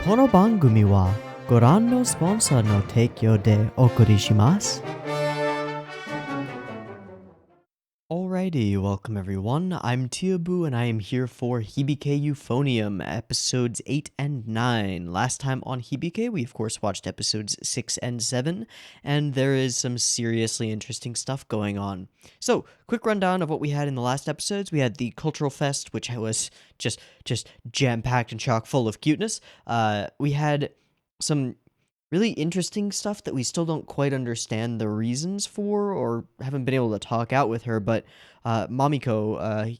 この番組はご覧のスポンサーの提供でお送りします。Alrighty, welcome everyone. I'm Teeaboo and I am here for Hibike Euphonium, episodes 8 and 9. Last time on Hibike, we of course watched episodes 6 and 7, and there is some seriously interesting stuff going on. So, quick rundown of what we had in the last episodes. We had the Cultural Fest, which was just jam-packed and chock full of cuteness. We had some really interesting stuff that we still don't quite understand the reasons for or haven't been able to talk out with her, but Mamiko,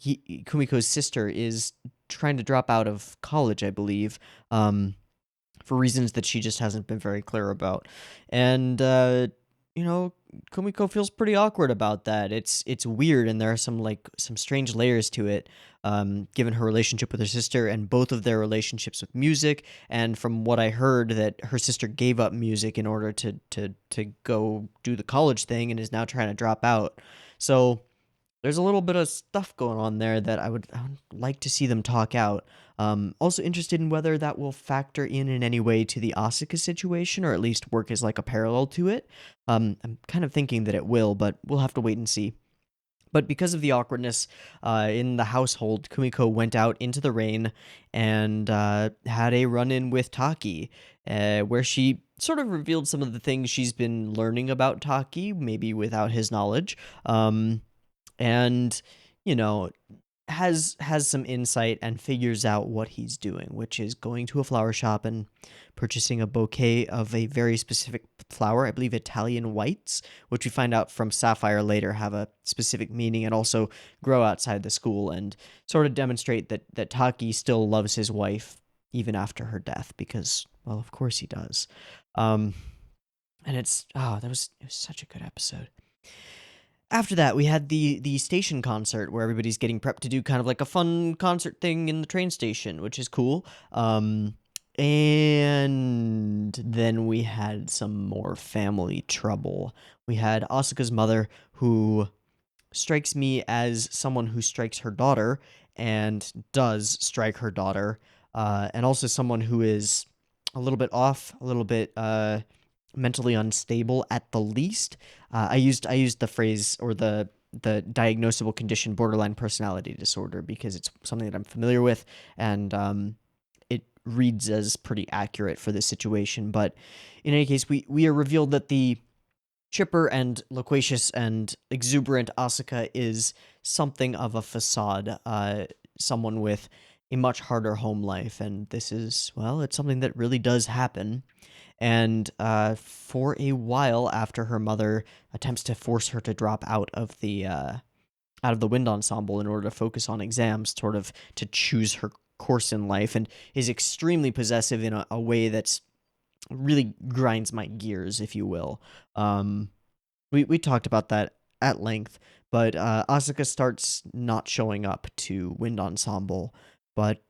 Kumiko's sister, is trying to drop out of college, I believe, for reasons that she just hasn't been very clear about. And, Kumiko feels pretty awkward about that. It's weird, and there are some strange layers to it, given her relationship with her sister and both of their relationships with music. And from what I heard, that her sister gave up music in order to go do the college thing and is now trying to drop out. So there's a little bit of stuff going on there that I would like to see them talk out. Also interested in whether that will factor in any way to the Asuka situation, or at least work as like a parallel to it. I'm kind of thinking that it will, but we'll have to wait and see. But because of the awkwardness in the household, Kumiko went out into the rain and had a run-in with Taki, where she sort of revealed some of the things she's been learning about Taki, maybe without his knowledge. And has some insight and figures out what he's doing, which is going to a flower shop and purchasing a bouquet of a very specific flower, I believe Italian whites, which we find out from Sapphire later have a specific meaning and also grow outside the school and sort of demonstrate that Taki still loves his wife even after her death, because, well, of course he does. And it was such a good episode. After that, we had the station concert where everybody's getting prepped to do kind of like a fun concert thing in the train station, which is cool. And then we had some more family trouble. We had Asuka's mother, who strikes me as someone who strikes her daughter and does strike her daughter, and also someone who is a little bit off, a little bit mentally unstable at the least. I used the phrase, or the diagnosable condition, borderline personality disorder, because it's something that I'm familiar with, and it reads as pretty accurate for this situation. But in any case, we are revealed that the chipper and loquacious and exuberant Asuka is something of a facade, someone with a much harder home life, and this is, well, it's something that really does happen. And for a while after her mother attempts to force her to drop out of the wind ensemble in order to focus on exams, sort of to choose her course in life, and is extremely possessive in a way that's really grinds my gears, if you will. We talked about that at length, but Asuka starts not showing up to wind ensemble, but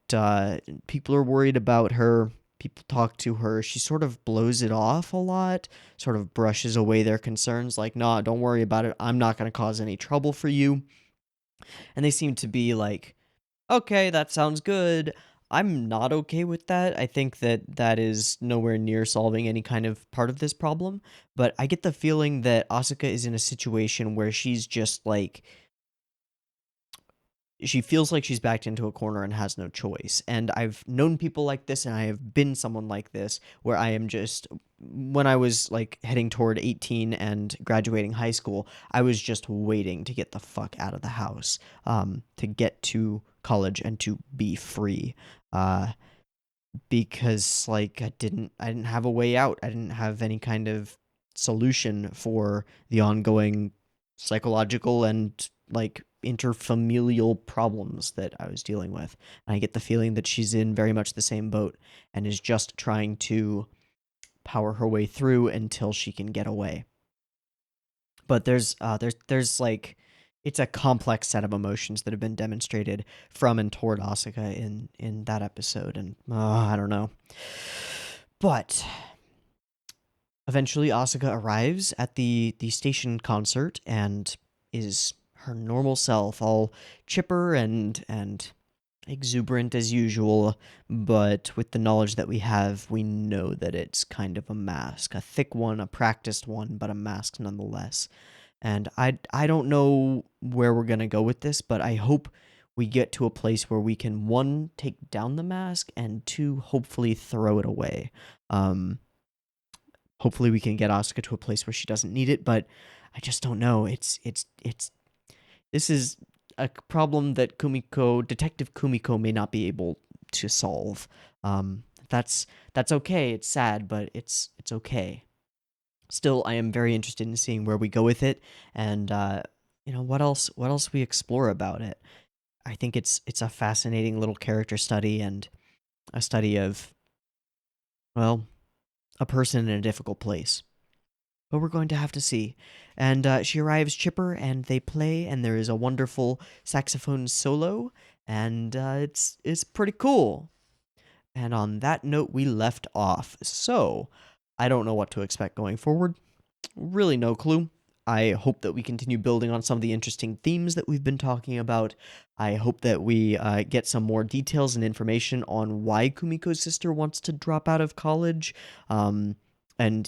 people are worried about her. People talk to her. She sort of blows it off a lot, sort of brushes away their concerns, like, nah, don't worry about it. I'm not going to cause any trouble for you. And they seem to be like, okay, that sounds good. I'm not okay with that. I think that is nowhere near solving any kind of part of this problem. But I get the feeling that Asuka is in a situation where she's just like, she feels like she's backed into a corner and has no choice. And I've known people like this, and I have been someone like this, where I am just, when I was like heading toward 18 and graduating high school, I was just waiting to get the fuck out of the house, to get to college and to be free, because like I didn't have a way out. I didn't have any kind of solution for the ongoing psychological and like interfamilial problems that I was dealing with. And I get the feeling that she's in very much the same boat and is just trying to power her way through until she can get away. But there's like, it's a complex set of emotions that have been demonstrated from and toward Asuka in that episode, and I don't know. But eventually Asuka arrives at the station concert and is her normal self, all chipper and exuberant as usual, but with the knowledge that we have, we know that it's kind of a mask. A thick one, a practiced one, but a mask nonetheless. And I don't know where we're going to go with this, but I hope we get to a place where we can, one, take down the mask, and two, hopefully throw it away. Hopefully we can get Asuka to a place where she doesn't need it, but I just don't know. This is a problem that Detective Kumiko may not be able to solve. That's okay. It's sad, but it's okay. Still, I am very interested in seeing where we go with it, and what else we explore about it. I think it's a fascinating little character study, and a study of, well, a person in a difficult place. But we're going to have to see. And she arrives chipper, and they play, and there is a wonderful saxophone solo, and it's pretty cool. And on that note, we left off. So, I don't know what to expect going forward. Really no clue. I hope that we continue building on some of the interesting themes that we've been talking about. I hope that we get some more details and information on why Kumiko's sister wants to drop out of college. And,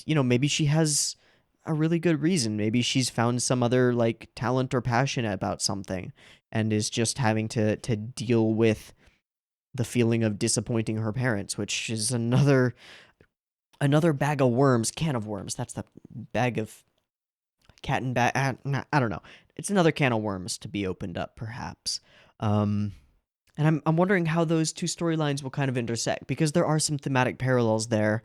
maybe she has a really good reason. Maybe she's found some other, like, talent or passion about something and is just having to deal with the feeling of disappointing her parents, which is another bag of worms, can of worms. That's the bag of cat and bag. I don't know. It's another can of worms to be opened up, perhaps. And I'm wondering how those two storylines will kind of intersect, because there are some thematic parallels there,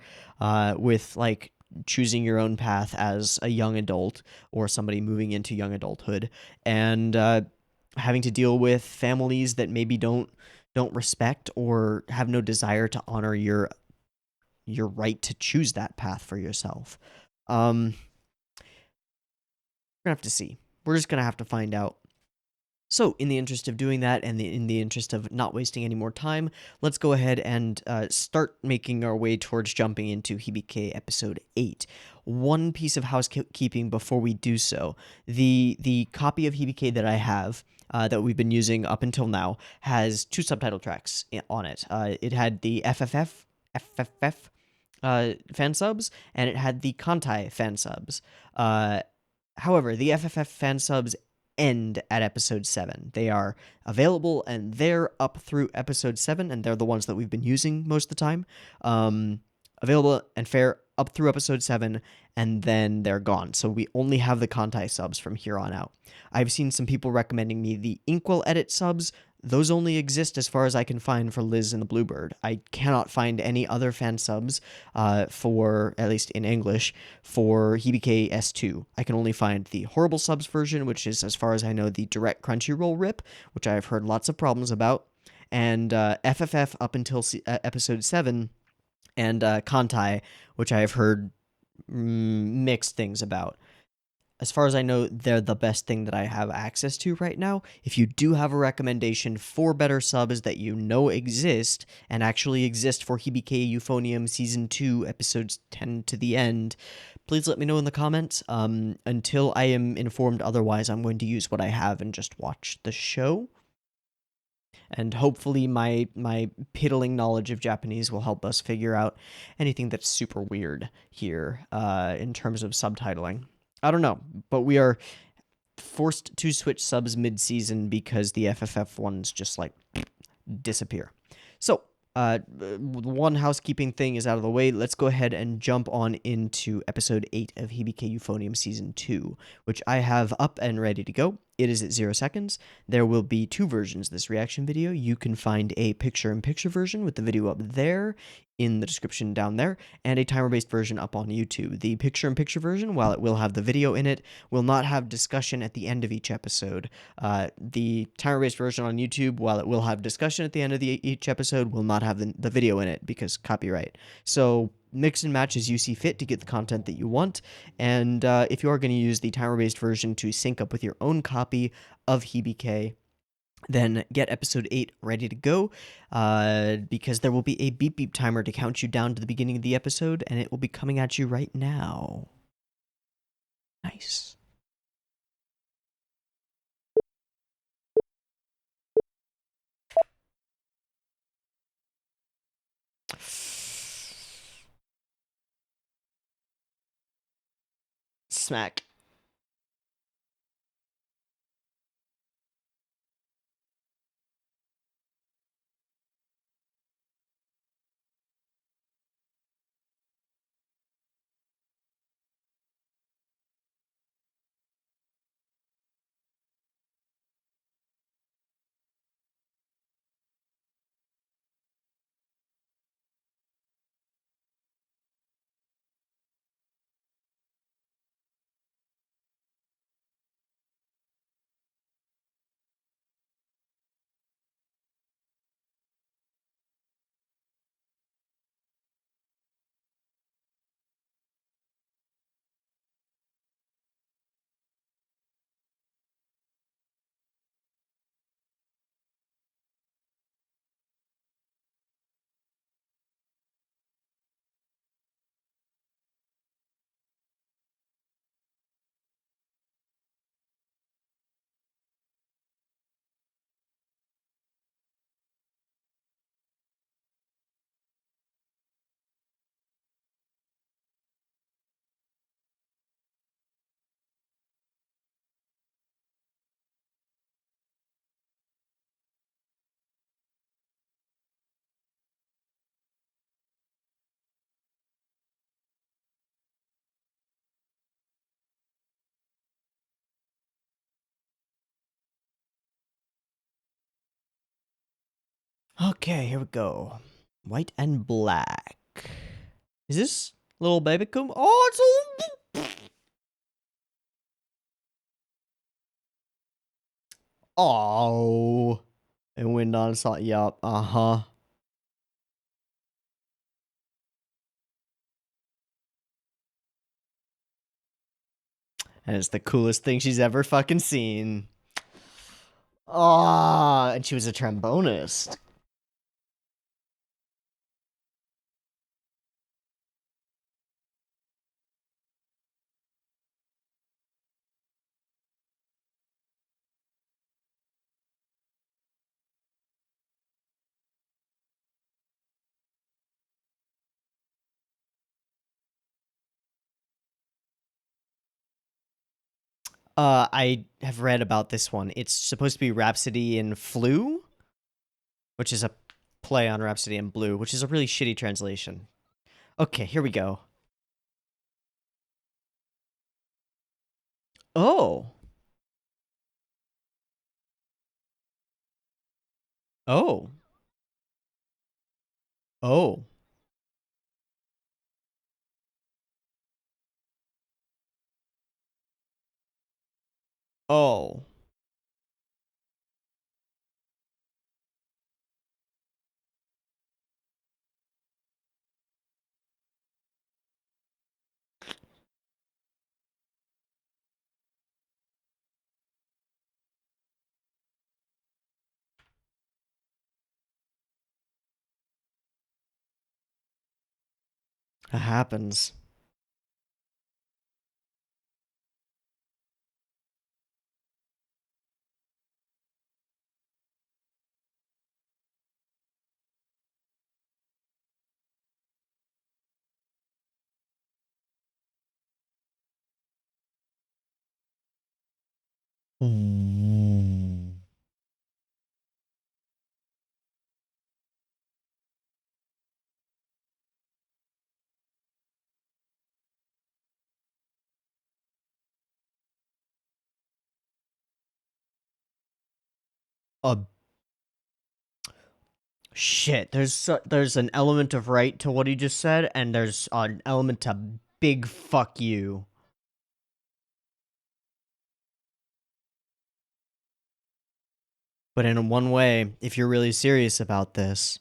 with like choosing your own path as a young adult or somebody moving into young adulthood, and having to deal with families that maybe don't respect or have no desire to honor your right to choose that path for yourself. We're gonna have to see. We're just gonna have to find out. So, in the interest of doing that, and in the interest of not wasting any more time, let's go ahead and start making our way towards jumping into Hibike episode 8. One piece of housekeeping before we do so: the copy of Hibike that I have, that we've been using up until now, has two subtitle tracks on it. It had the FFF fan subs, and it had the Kantai fan subs. However, the FFF fan subs end at episode 7. They are available, and they're up through episode 7, and they're the ones that we've been using most of the time. Available and fair up through episode 7, and then they're gone. So we only have the Kantai subs from here on out. I've seen some people recommending me the Inkwell edit subs. Those only exist, as far as I can find, for Liz and the Bluebird. I cannot find any other fan subs, for, at least in English, for Hibike S2. I can only find the Horrible Subs version, which is, as far as I know, the direct Crunchyroll rip, which I've heard lots of problems about, and FFF up until episode 7, and Kantai, which I have heard mixed things about. As far as I know, they're the best thing that I have access to right now. If you do have a recommendation for better subs that you know exist, and actually exist for Hibike Euphonium Season 2, Episodes 10 to the end, please let me know in the comments. Until I am informed otherwise, I'm going to use what I have and just watch the show. And hopefully my piddling knowledge of Japanese will help us figure out anything that's super weird here, in terms of subtitling. I don't know, but we are forced to switch subs mid-season because the FFF ones just, like, disappear. So, one housekeeping thing is out of the way. Let's go ahead and jump on into episode 8 of Hibike Euphonium Season 2, which I have up and ready to go. It is at 0 seconds. There will be two versions of this reaction video. You can find a picture-in-picture version with the video up there in the description down there, and a timer-based version up on YouTube. The picture-in-picture version, while it will have the video in it, will not have discussion at the end of each episode. The timer-based version on YouTube, while it will have discussion at the end of each episode, will not have the video in it because copyright. So mix and match as you see fit to get the content that you want, and if you are going to use the timer-based version to sync up with your own copy of Hibike, then get episode 8 ready to go, because there will be a beep beep timer to count you down to the beginning of the episode, and it will be coming at you right now. Nice. Smack. Okay, here we go. White and black. Is this little baby Kuma? Oh, it's a... Oh. And wind on saw. Yup. Uh-huh. And it's the coolest thing she's ever fucking seen. Ah, and she was a trombonist. I have read about this one. It's supposed to be Rhapsody in Flu, which is a play on Rhapsody in Blue, which is a really shitty translation. Okay, here we go. Oh. Oh. Oh. Oh. It happens. Mm. A shit. There's an element of right to what he just said, and there's an element to big fuck you. But in one way, if you're really serious about this,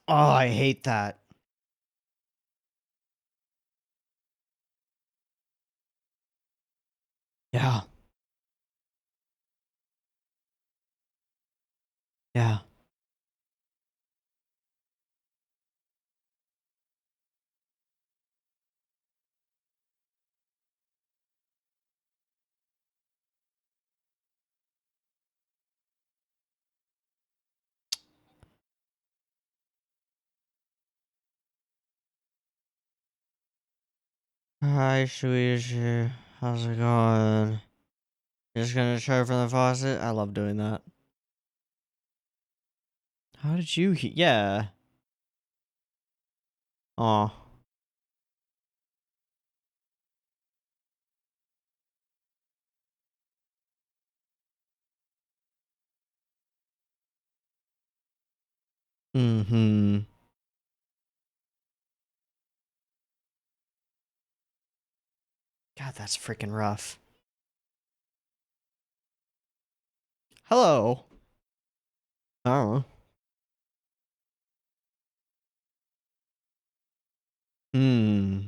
oh, I hate that. Yeah. Yeah. Hi, Shuichi. How's it going? Just gonna try from the faucet? I love doing that. How did you yeah. Aw. Mm-hmm. God, that's freaking rough. Hello. Oh. Hmm.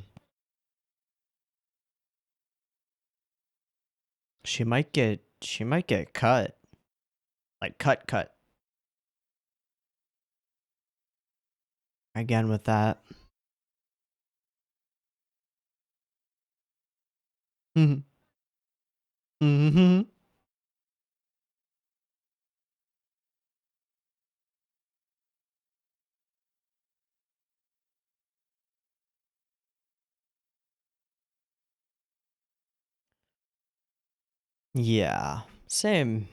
She might get cut. Like cut. Again with that. Mm-hmm. Mm-hmm. Yeah. Same.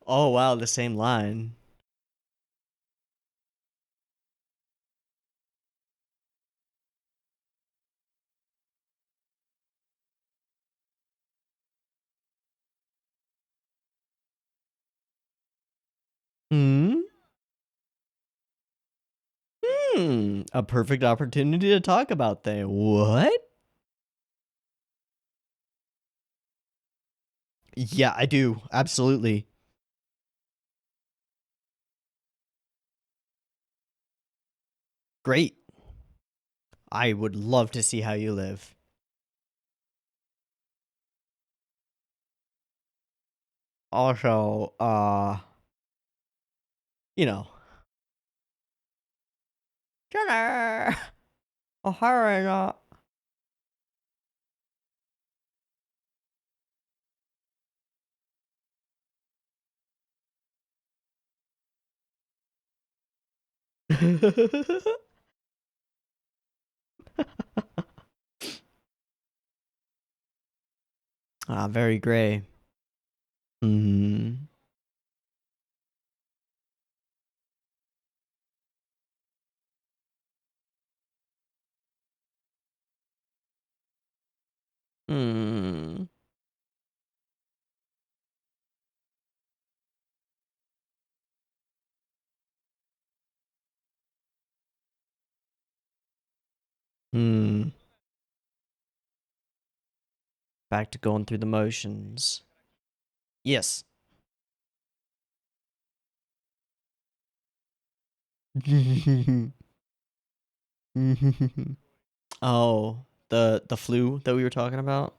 Oh wow, the same line. Hmm? A perfect opportunity to talk about things. What? Yeah, I do. Absolutely. Great. I would love to see how you live. Also, you know, dinner. Ohara. Very gray. Hmm. Hmm. Hmm. Back to going through the motions. Yes. Oh, the flu that we were talking about.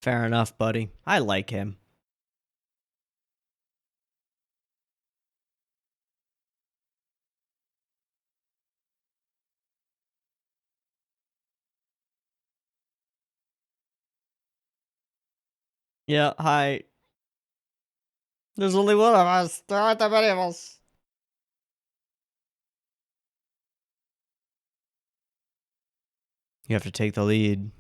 Fair enough, buddy. I like him. Yeah, hi. There's only one of us. There aren't that many of us. You have to take the lead.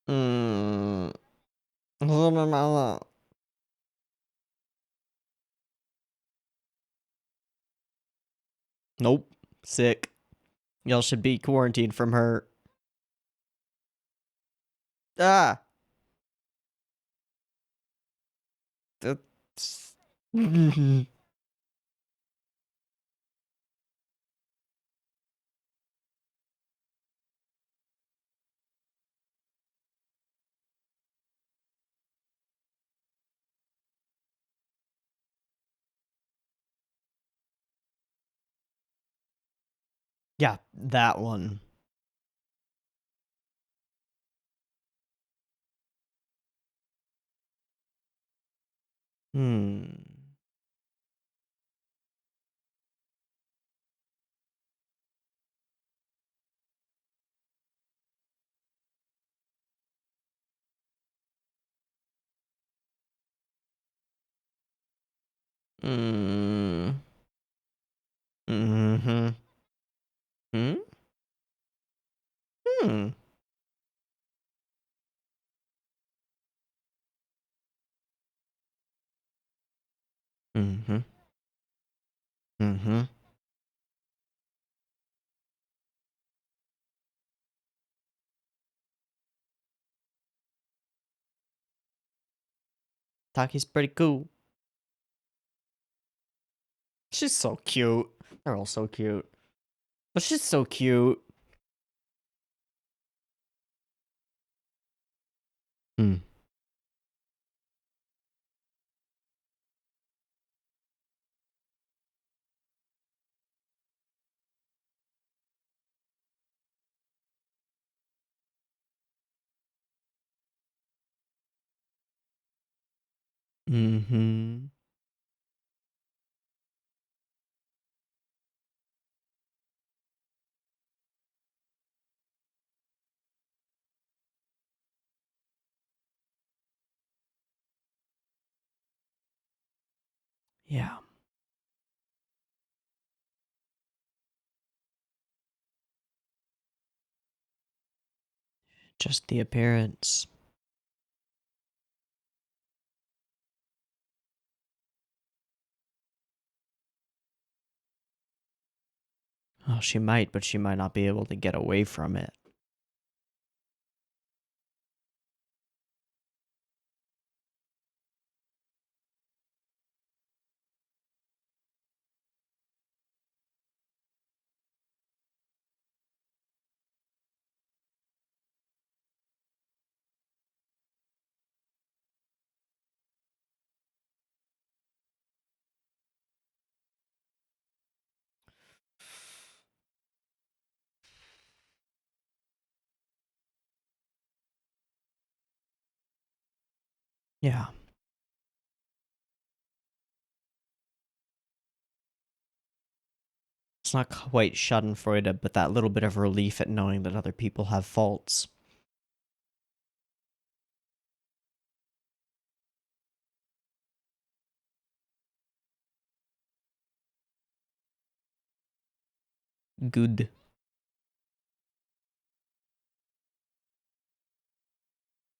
Hmm. Nope. Sick. Y'all should be quarantined from her. Ah. That's. Yeah, that one. Hmm. Mm. Mm-hmm. Hmm? Hmm. Mm-hmm. Mm-hmm. Taki's pretty cool. She's so cute. They're all so cute. But she's so cute. Hmm. Mm-hmm. Yeah. Just the appearance. Oh, she might, but she might not be able to get away from it. Yeah. It's not quite Schadenfreude, but that little bit of relief at knowing that other people have faults. Good.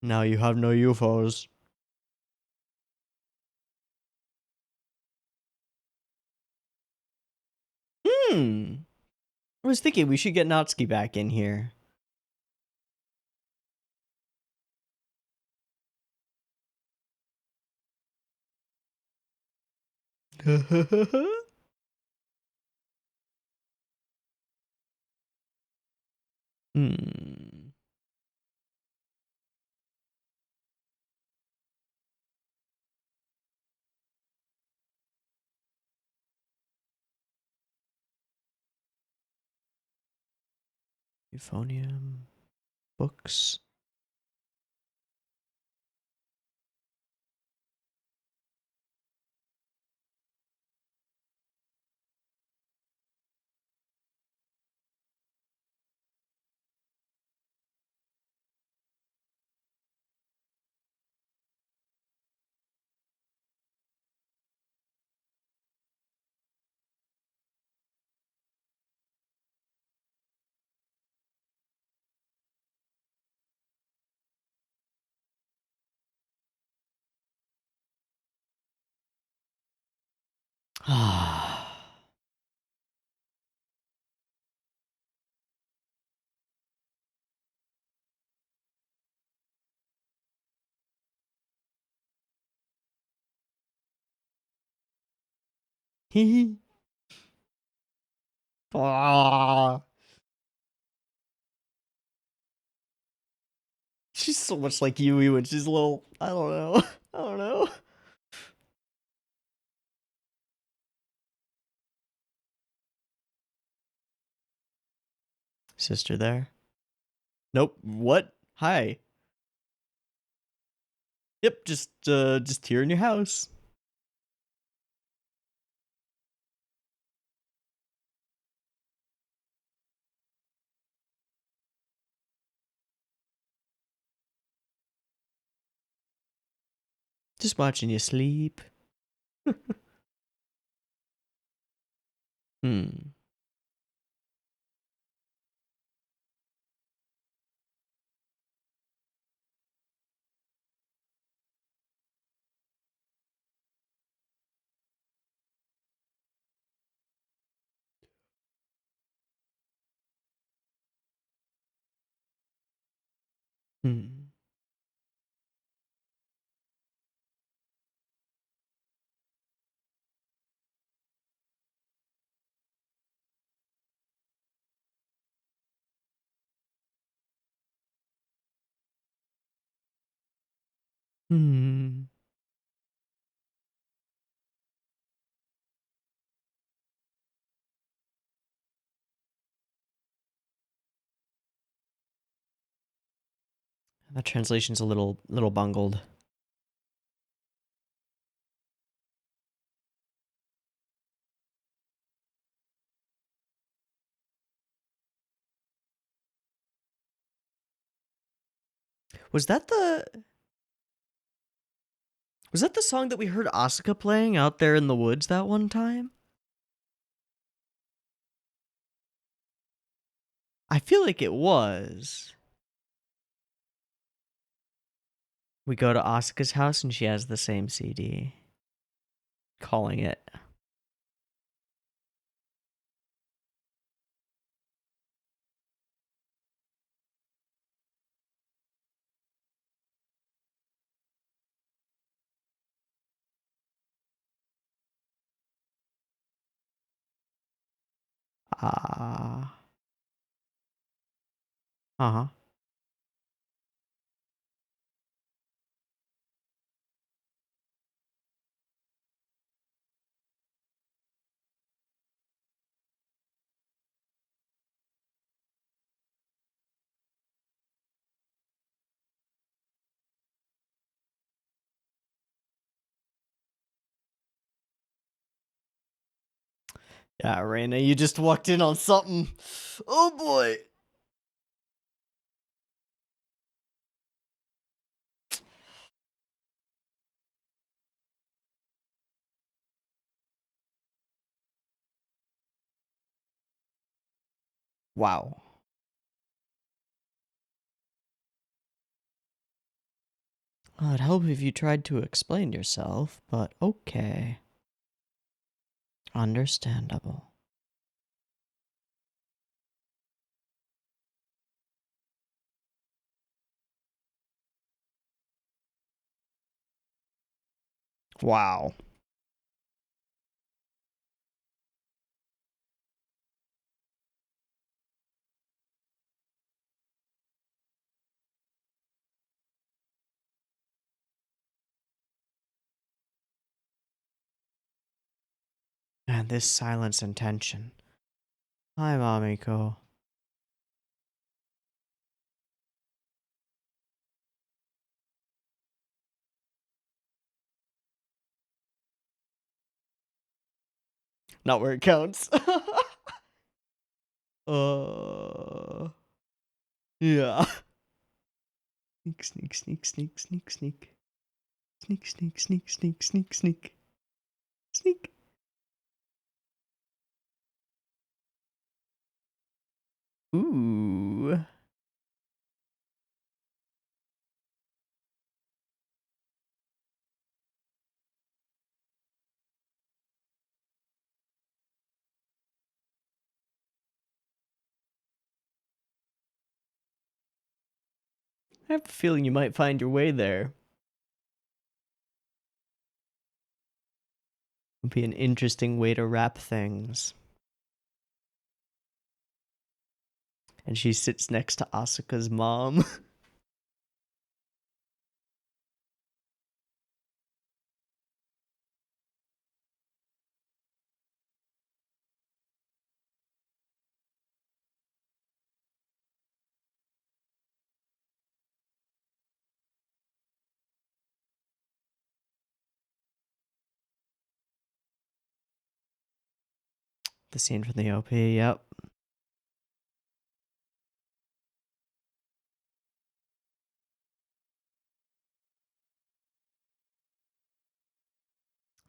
Now you have no UFOs. Hmm. I was thinking we should get Natsuki back in here. Hmm. Euphonium. Books. Ah. Hee. Ah. She's so much like Yui when she's little. I don't know. I don't know. Sister there? Nope. What? Hi. Yep, just here in your house. Just watching you sleep. Hmm. Hmm. Hmm. That translation's a little bungled. Was that the song that we heard Asuka playing out there in the woods that one time? I feel like it was. We go to Asuka's house and she has the same CD. Calling it. Ah. Uh-huh. Yeah, Raina, you just walked in on something. Oh boy. Wow. Well, I'd hope if you tried to explain yourself, but okay. Understandable. Wow. And this silence and tension. Hi, Mamiko. Not where it counts. Yeah. Sneak, sneak, sneak, sneak, sneak, sneak. Sneak, sneak, sneak, sneak, sneak, sneak. Sneak. Ooh. I have a feeling you might find your way there. Would be an interesting way to wrap things. And she sits next to Asuka's mom. The scene from the OP, yep.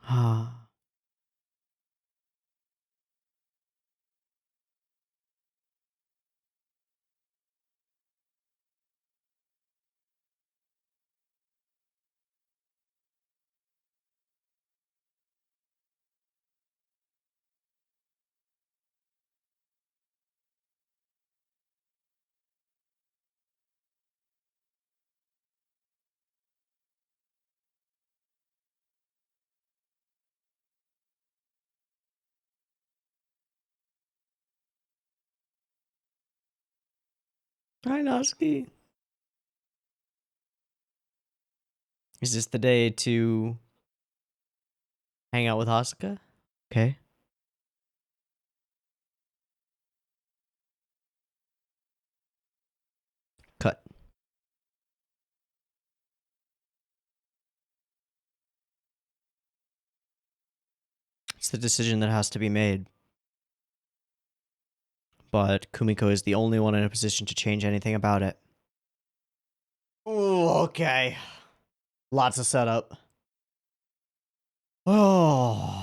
Ah. Hi, Noski. Is this the day to hang out with Asuka? Okay. Cut. It's the decision that has to be made. But Kumiko is the only one in a position to change anything about it. Ooh, okay. Lots of setup. Oh.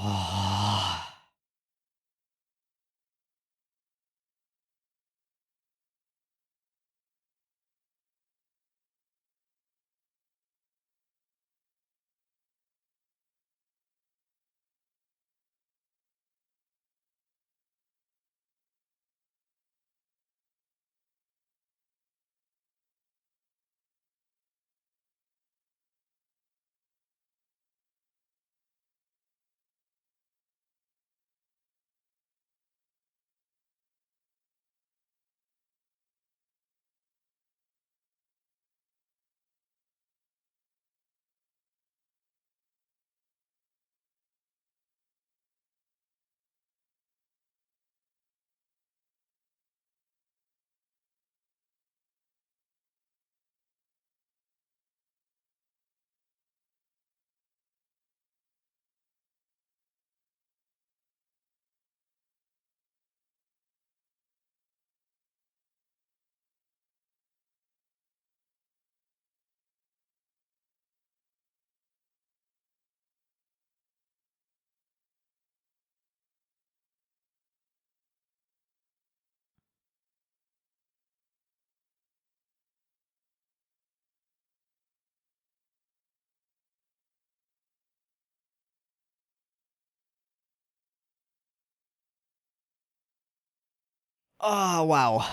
Oh, wow.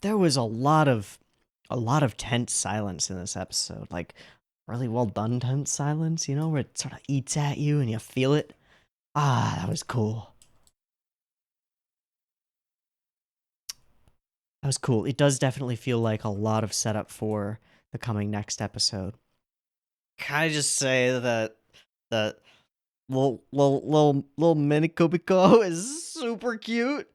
There was a lot of tense silence in this episode. Like really well done tense silence, you know, where it sort of eats at you and you feel it. Ah, that was cool. That was cool. It does definitely feel like a lot of setup for the coming next episode. Can I just say that little mini Kubiko is super cute?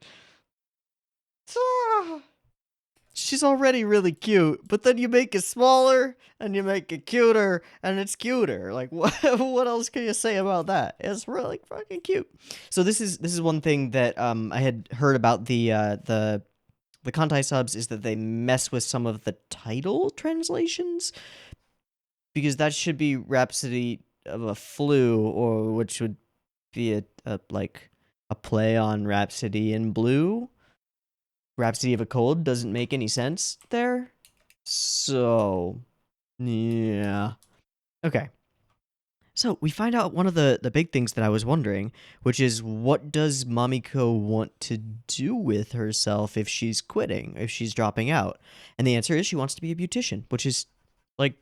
She's already really cute, but then you make it smaller and you make it cuter and it's cuter. Like what else can you say about that? It's really fucking cute. So this is one thing that I had heard about the Kantai subs is that they mess with some of the title translations because that should be Rhapsody of a Flu, or which would be a like a play on Rhapsody in Blue. Rhapsody of a Cold doesn't make any sense there. So, yeah. Okay. So we find out one of the big things that I was wondering, which is what does Mamiko want to do with herself if she's quitting, if she's dropping out? And the answer is she wants to be a beautician, which is like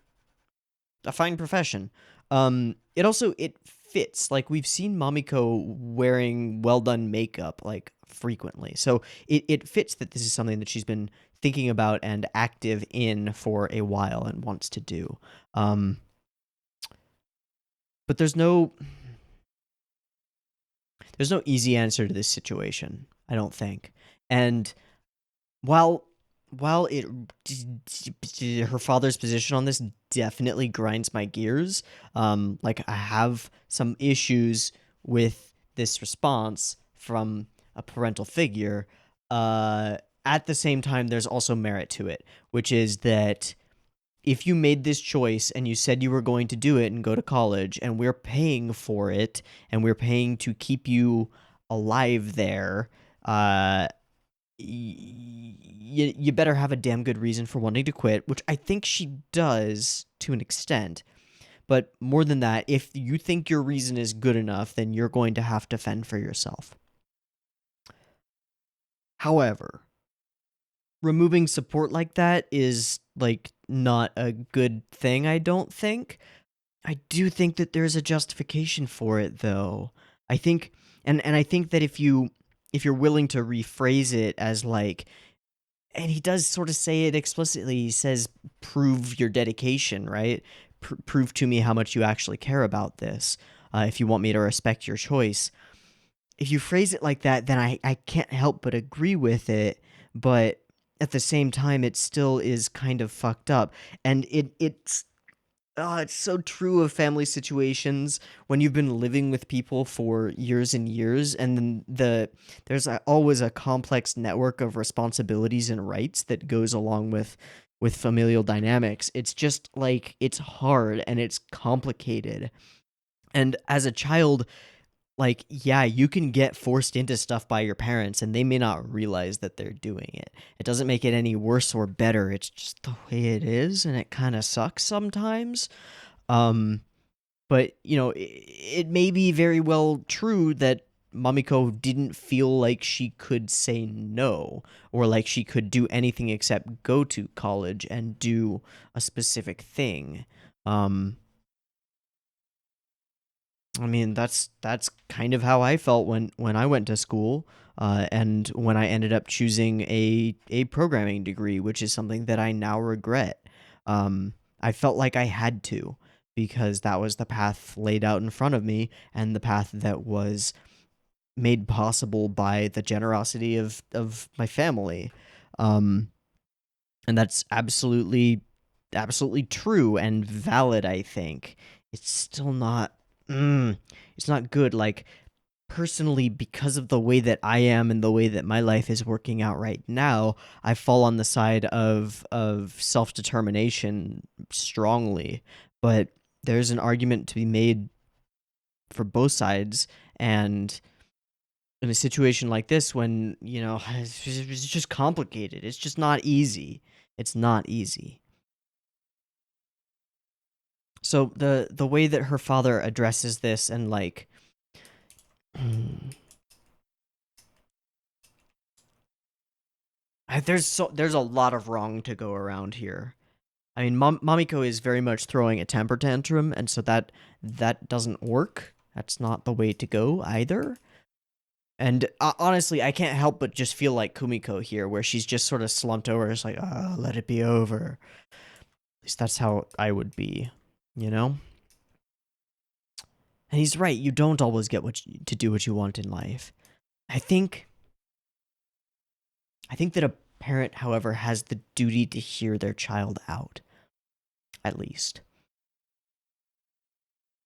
a fine profession. It fits. Like we've seen Mamiko wearing well done makeup like frequently. So it fits that this is something that she's been thinking about and active in for a while and wants to do. But there's no easy answer to this situation, I don't think. And while it her father's position on this definitely grinds my gears, like I have some issues with this response from a parental figure, at the same time, there's also merit to it, which is that if you made this choice and you said you were going to do it and go to college, and we're paying for it, and we're paying to keep you alive there, you better have a damn good reason for wanting to quit, which I think she does to an extent. But more than that, if you think your reason is good enough, then you're going to have to fend for yourself. However, removing support like that is like not a good thing, I don't think. I do think that there's a justification for it though. I think and I think that if you're willing to rephrase it as like, and he does sort of say it explicitly, he says prove your dedication, right? Prove to me how much you actually care about this, if you want me to respect your choice. If you phrase it like that, then I can't help but agree with it, but at the same time, it still is kind of fucked up. And it's so true of family situations when you've been living with people for years and years, and then there's always a complex network of responsibilities and rights that goes along with familial dynamics. It's just like it's hard and it's complicated. And as a child, like, yeah, you can get forced into stuff by your parents and they may not realize that they're doing it. It doesn't make it any worse or better. It's just the way it is, and it kind of sucks sometimes. But, it may be very well true that Mamiko didn't feel like she could say no, or like she could do anything except go to college and do a specific thing. I mean, that's kind of how I felt when I went to school, and when I ended up choosing a programming degree, which is something that I now regret. I felt like I had to, because that was the path laid out in front of me, and the path that was made possible by the generosity of my family. And that's absolutely true and valid, I think. It's still not it's not good. Like, personally, because of the way that I am and the way that my life is working out right now, I fall on the side of self-determination strongly. But there's an argument to be made for both sides, and in a situation like this, when it's just complicated, it's just not easy. It's not easy. So the way that her father addresses this, and like there's a lot of wrong to go around here. I mean, Mamiko is very much throwing a temper tantrum, and so that doesn't work. That's not the way to go either. And honestly, I can't help but just feel like Kumiko here, where she's just sort of slumped over. It's like, oh, let it be over. At least that's how I would be, you know? And he's right. You don't always get to do what you want in life. I think that a parent, however, has the duty to hear their child out, at least.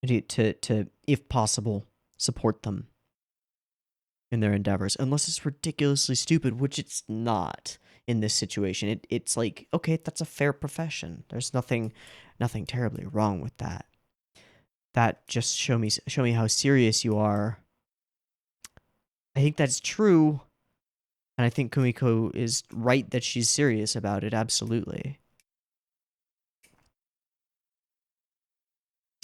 To if possible, support them in their endeavors, unless it's ridiculously stupid, which it's not in this situation. It's like, okay, that's a fair profession. There's nothing terribly wrong with that. That just show me how serious you are. I think that's true, and I think Kumiko is right that she's serious about it, absolutely.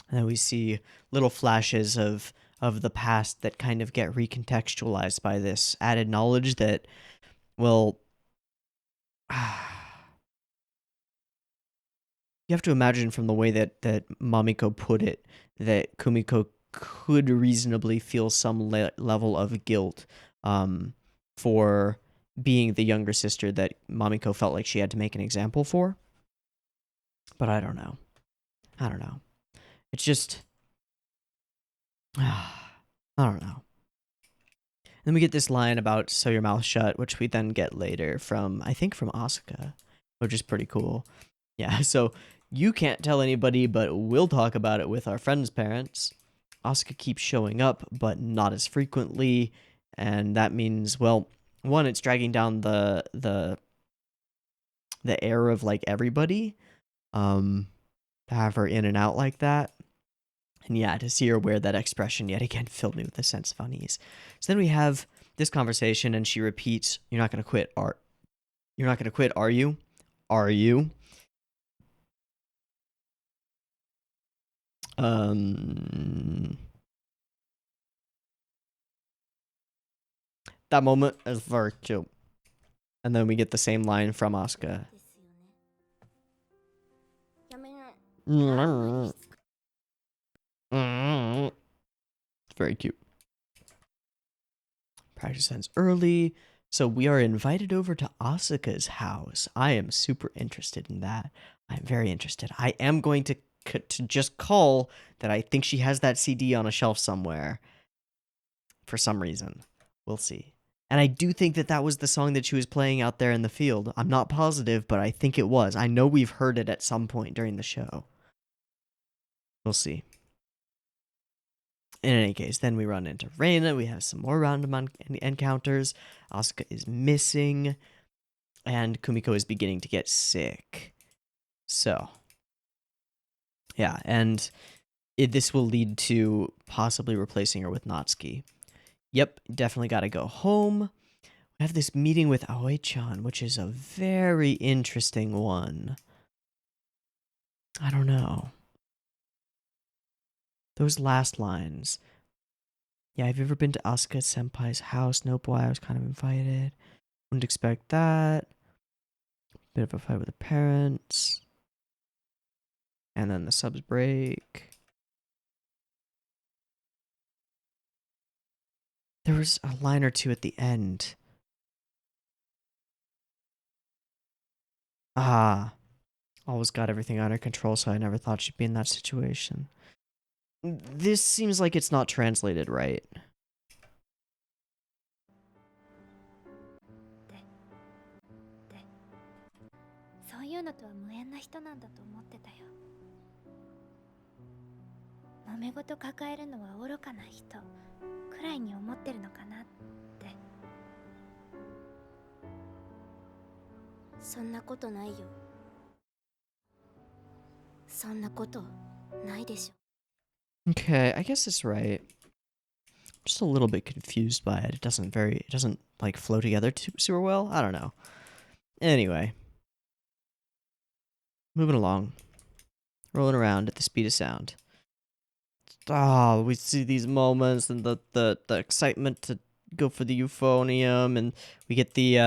And then we see little flashes of the past that kind of get recontextualized by this added knowledge that, well, you have to imagine from the way that Mamiko put it, that Kumiko could reasonably feel some level of guilt for being the younger sister that Mamiko felt like she had to make an example for. But I don't know. It's just, I don't know. Then we get this line about "sew your mouth shut," which we then get later from, I think, from Asuka, which is pretty cool. Yeah, so you can't tell anybody, but we'll talk about it with our friends' parents. Asuka keeps showing up, but not as frequently, And that means, well, one, it's dragging down the air of like everybody. To have her in and out like that. And yeah, to see her wear that expression yet again filled me with a sense of unease. So then we have this conversation, and she repeats, "You're not gonna quit, you're not gonna quit, are you? Are you?" That moment is very cute. And then we get the same line from Asuka. It's very cute. Practice ends early, so we are invited over to Asuka's house. I am super interested in that. I'm very interested. I am going to just call that I think she has that CD on a shelf somewhere for some reason. We'll see. And I do think that that was the song that she was playing out there in the field. I'm not positive, but I think it was. I know we've heard it at some point during the show. We'll see. In any case, then we run into Reina. We have some more random encounters. Asuka is missing, and Kumiko is beginning to get sick. So, yeah, and this will lead to possibly replacing her with Natsuki. Yep, definitely got to go home. We have this meeting with Aoi-chan, which is a very interesting one. I don't know. Those last lines. Yeah, have you ever been to Asuka Senpai's house? Nope, why? I was kind of invited. Wouldn't expect that. Bit of a fight with the parents. And then the subs break. There was a line or two at the end. Always got everything under control, so I never thought she'd be in that situation. This seems like it's not translated right. Okay, I guess it's right. Just a little bit confused by it. It doesn't like flow together super well. I don't know. Anyway, moving along, rolling around at the speed of sound. We see these moments and the excitement to go for the euphonium, and we get the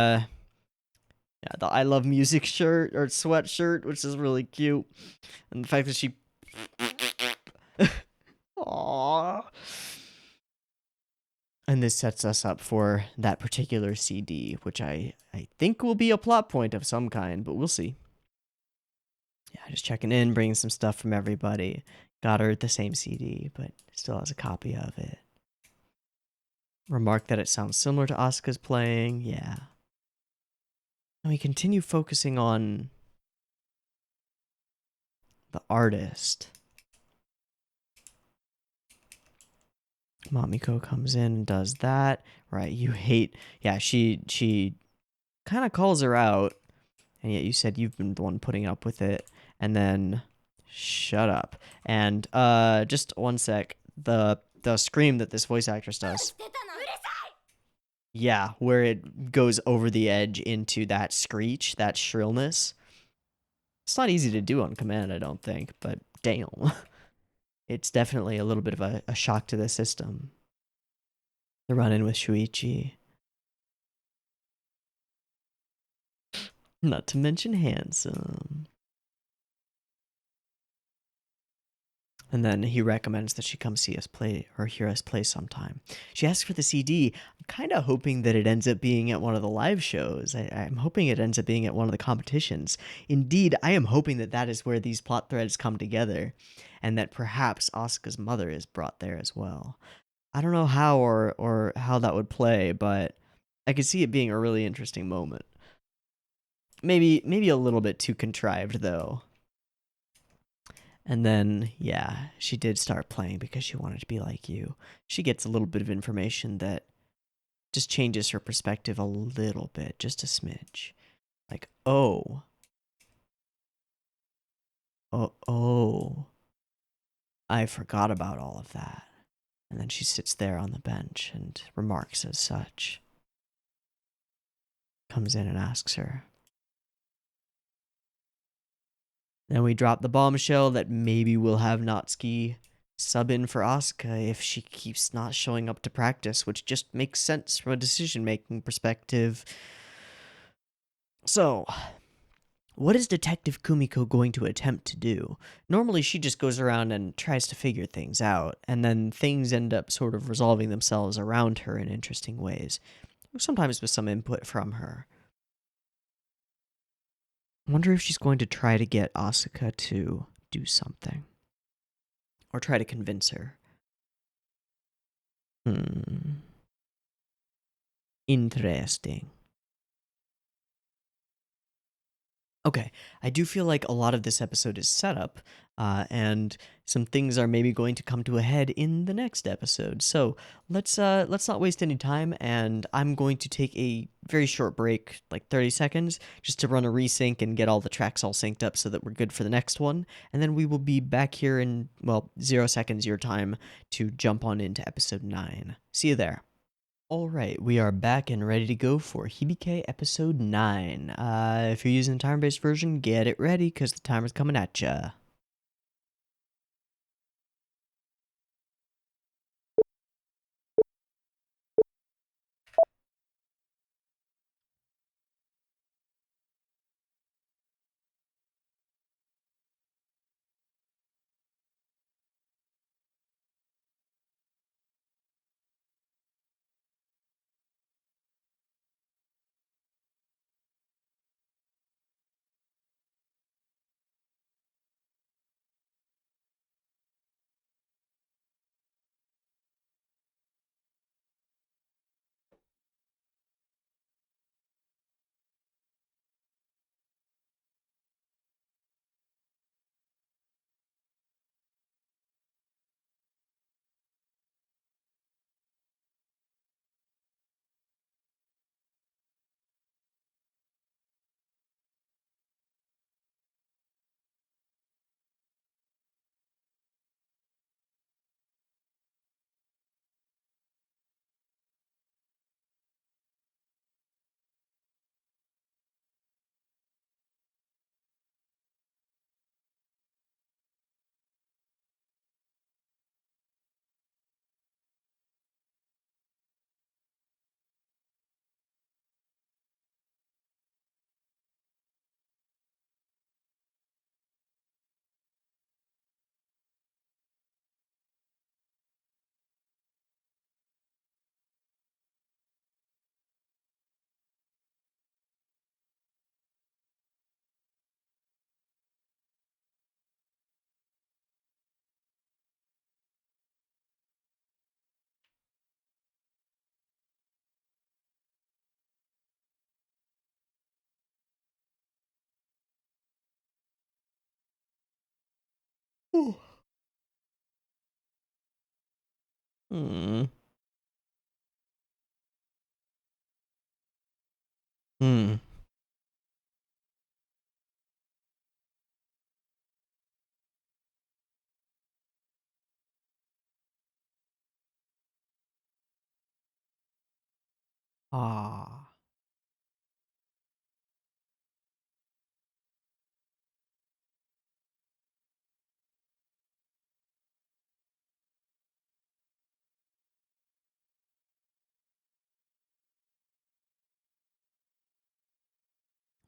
I love music shirt or sweatshirt, which is really cute, and the fact that she Aww. And this sets us up for that particular CD, which I think will be a plot point of some kind, but we'll see. Yeah, just checking in, bringing some stuff from everybody. Got her the same CD, but still has a copy of it. Remark that it sounds similar to Asuka's playing. Yeah. And we continue focusing on the artist. Mamiko comes in and does that. Right, you hate... Yeah, she kind of calls her out, and yet you said you've been the one putting up with it. And then... Shut up. And just one sec. The scream that this voice actress does. Yeah, where it goes over the edge into that screech, that shrillness. It's not easy to do on command, I don't think, but damn. It's definitely a little bit of a shock to the system. The run-in with Shuichi. Not to mention handsome. And then he recommends that she come see us play or hear us play sometime. She asks for the CD. I'm kind of hoping that it ends up being at one of the live shows. I'm hoping it ends up being at one of the competitions. Indeed, I am hoping that that is where these plot threads come together, and that perhaps Asuka's mother is brought there as well. I don't know how or how that would play, but I could see it being a really interesting moment. Maybe a little bit too contrived, though. And then, yeah, she did start playing because she wanted to be like you. She gets a little bit of information that just changes her perspective a little bit, just a smidge. Like, oh, oh, I forgot about all of that. And then she sits there on the bench and remarks as such. Comes in and asks her. Then we drop the bombshell that maybe we'll have Natsuki sub in for Asuka if she keeps not showing up to practice, which just makes sense from a decision-making perspective. So, what is Detective Kumiko going to attempt to do? Normally, she just goes around and tries to figure things out, and then things end up sort of resolving themselves around her in interesting ways, sometimes with some input from her. I wonder if she's going to try to get Asuka to do something. Or try to convince her. Interesting. Okay, I do feel like a lot of this episode is set up, and some things are maybe going to come to a head in the next episode. So let's not waste any time, and I'm going to take a very short break, like 30 seconds, just to run a resync and get all the tracks all synced up so that we're good for the next one, and then we will be back here in, well, 0 seconds your time to jump on into episode 9. See you there. All right, we are back and ready to go for Hibike episode 9. If you're using the timer-based version, get it ready because the timer's coming at ya. Hmm. Hmm. Ah.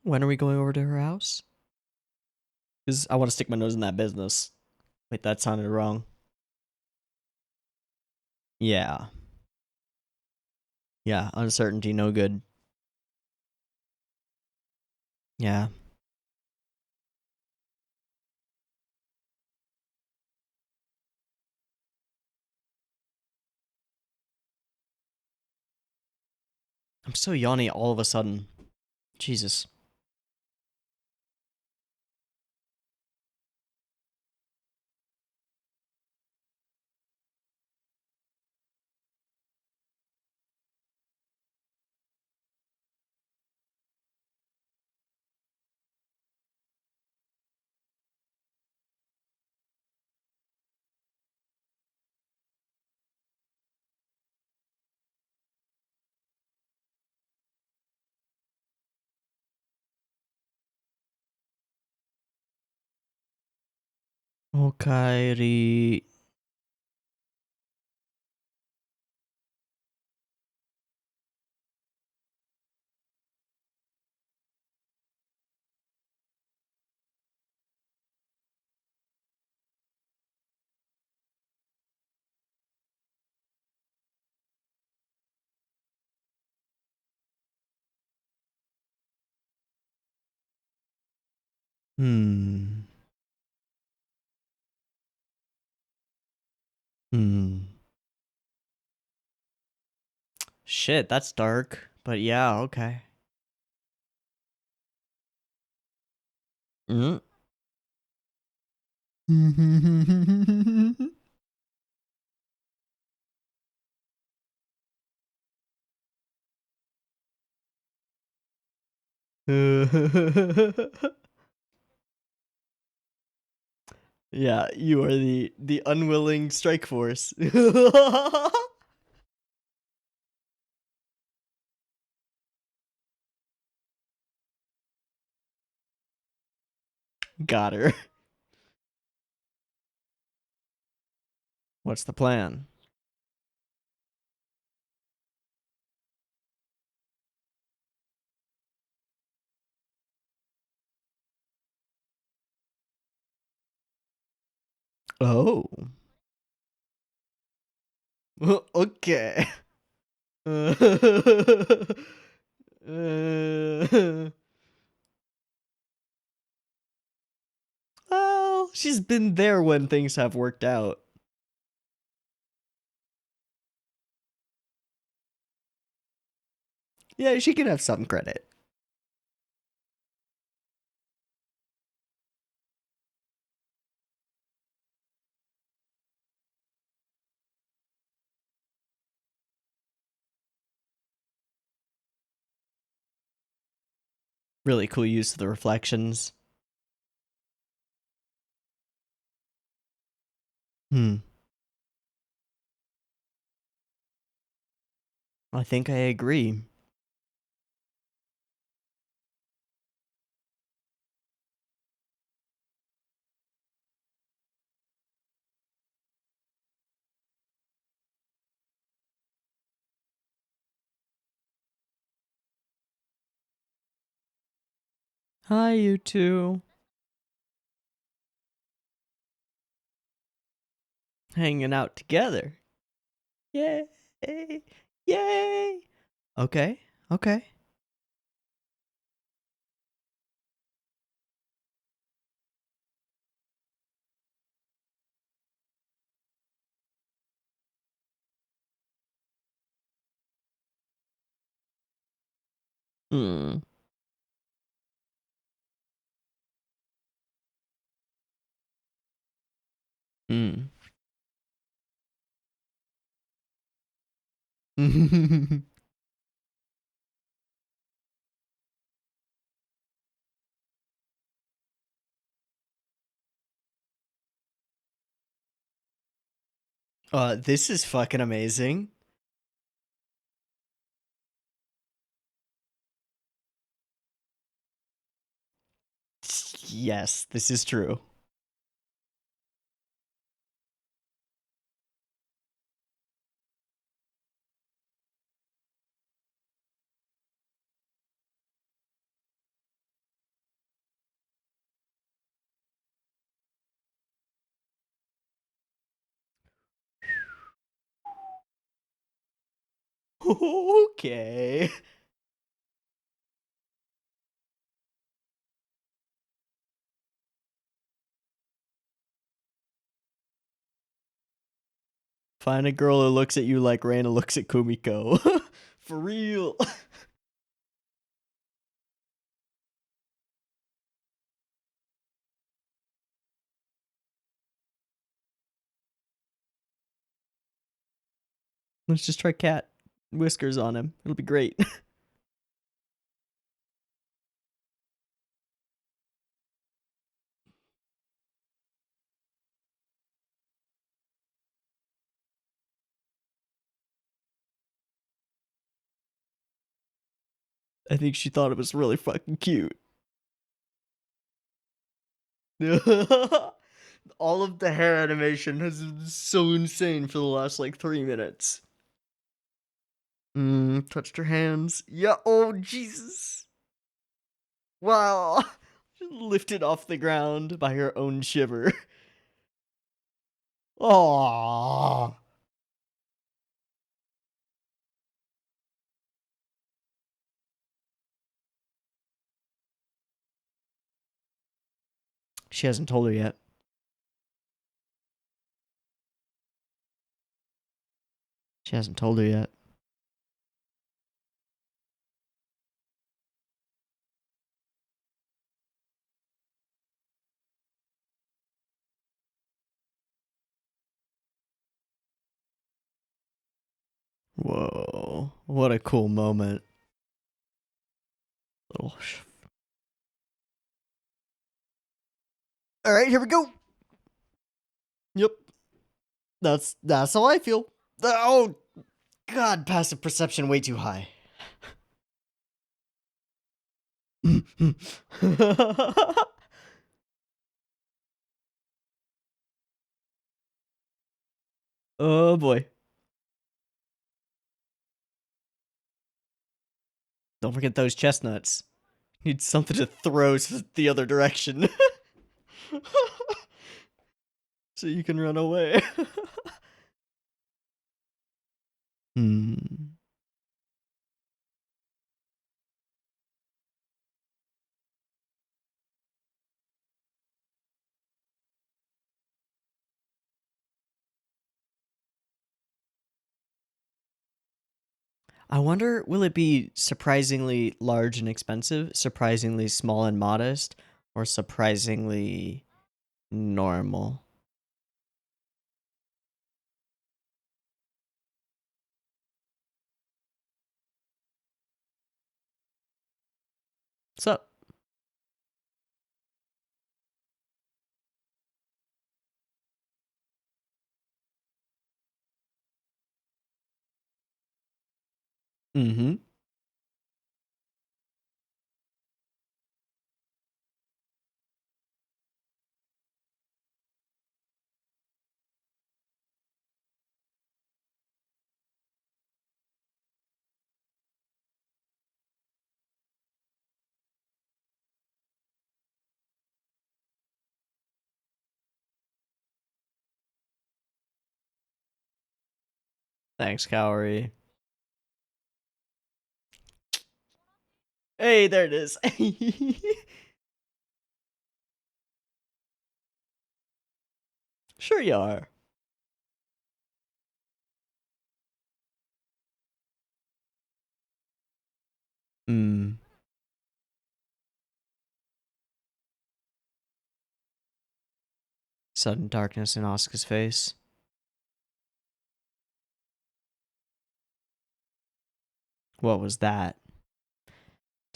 When are we going over to her house? Because I want to stick my nose in that business. Wait, that sounded wrong. Yeah. Yeah, uncertainty, no good. Yeah. I'm so yawny all of a sudden. Jesus. Okaeri. Hmm. Hmm. Shit, that's dark. But yeah, okay. Mm. Yeah, you are the unwilling strike force. Got her. What's the plan? Oh. Okay. Well, she's been there when things have worked out. Yeah, she can have some credit. Really cool use of the reflections. Hmm. I think I agree. Hi, you two. Hanging out together. Yay. Yay. Okay. Okay. Hmm. Hmm. This is fucking amazing. Yes, this is true. Okay. Find a girl who looks at you like Reina looks at Kumiko. For real. Let's just try cat whiskers on him. It'll be great. I think she thought it was really fucking cute. All of the hair animation has been so insane for the last like 3 minutes. Touched her hands. Yeah, oh Jesus. Wow. Lifted off the ground by her own shiver. Aww. She hasn't told her yet. She hasn't told her yet. Whoa. What a cool moment. Little Alright, here we go. Yep. That's how I feel. Oh God, passive perception way too high. Oh boy. Don't forget those chestnuts. Need something to throw the other direction. So you can run away. Hmm. I wonder, will it be surprisingly large and expensive, surprisingly small and modest, or surprisingly normal? What's up? Mm-hmm. Thanks, Kaori. Hey, there it is. Sure you are. Hmm. Sudden darkness in Asuka's face. What was that?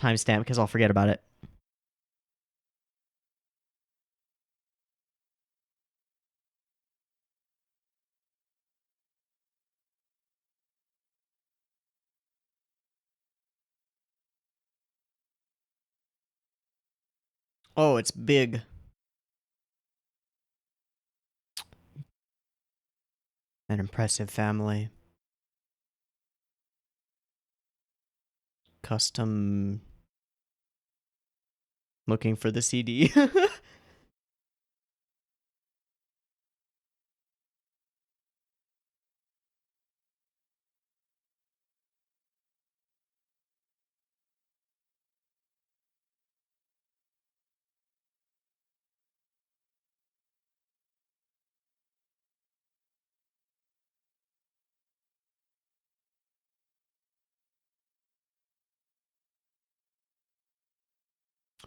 Timestamp, because I'll forget about it. Oh, it's big. An impressive family. Custom. Looking for the CD.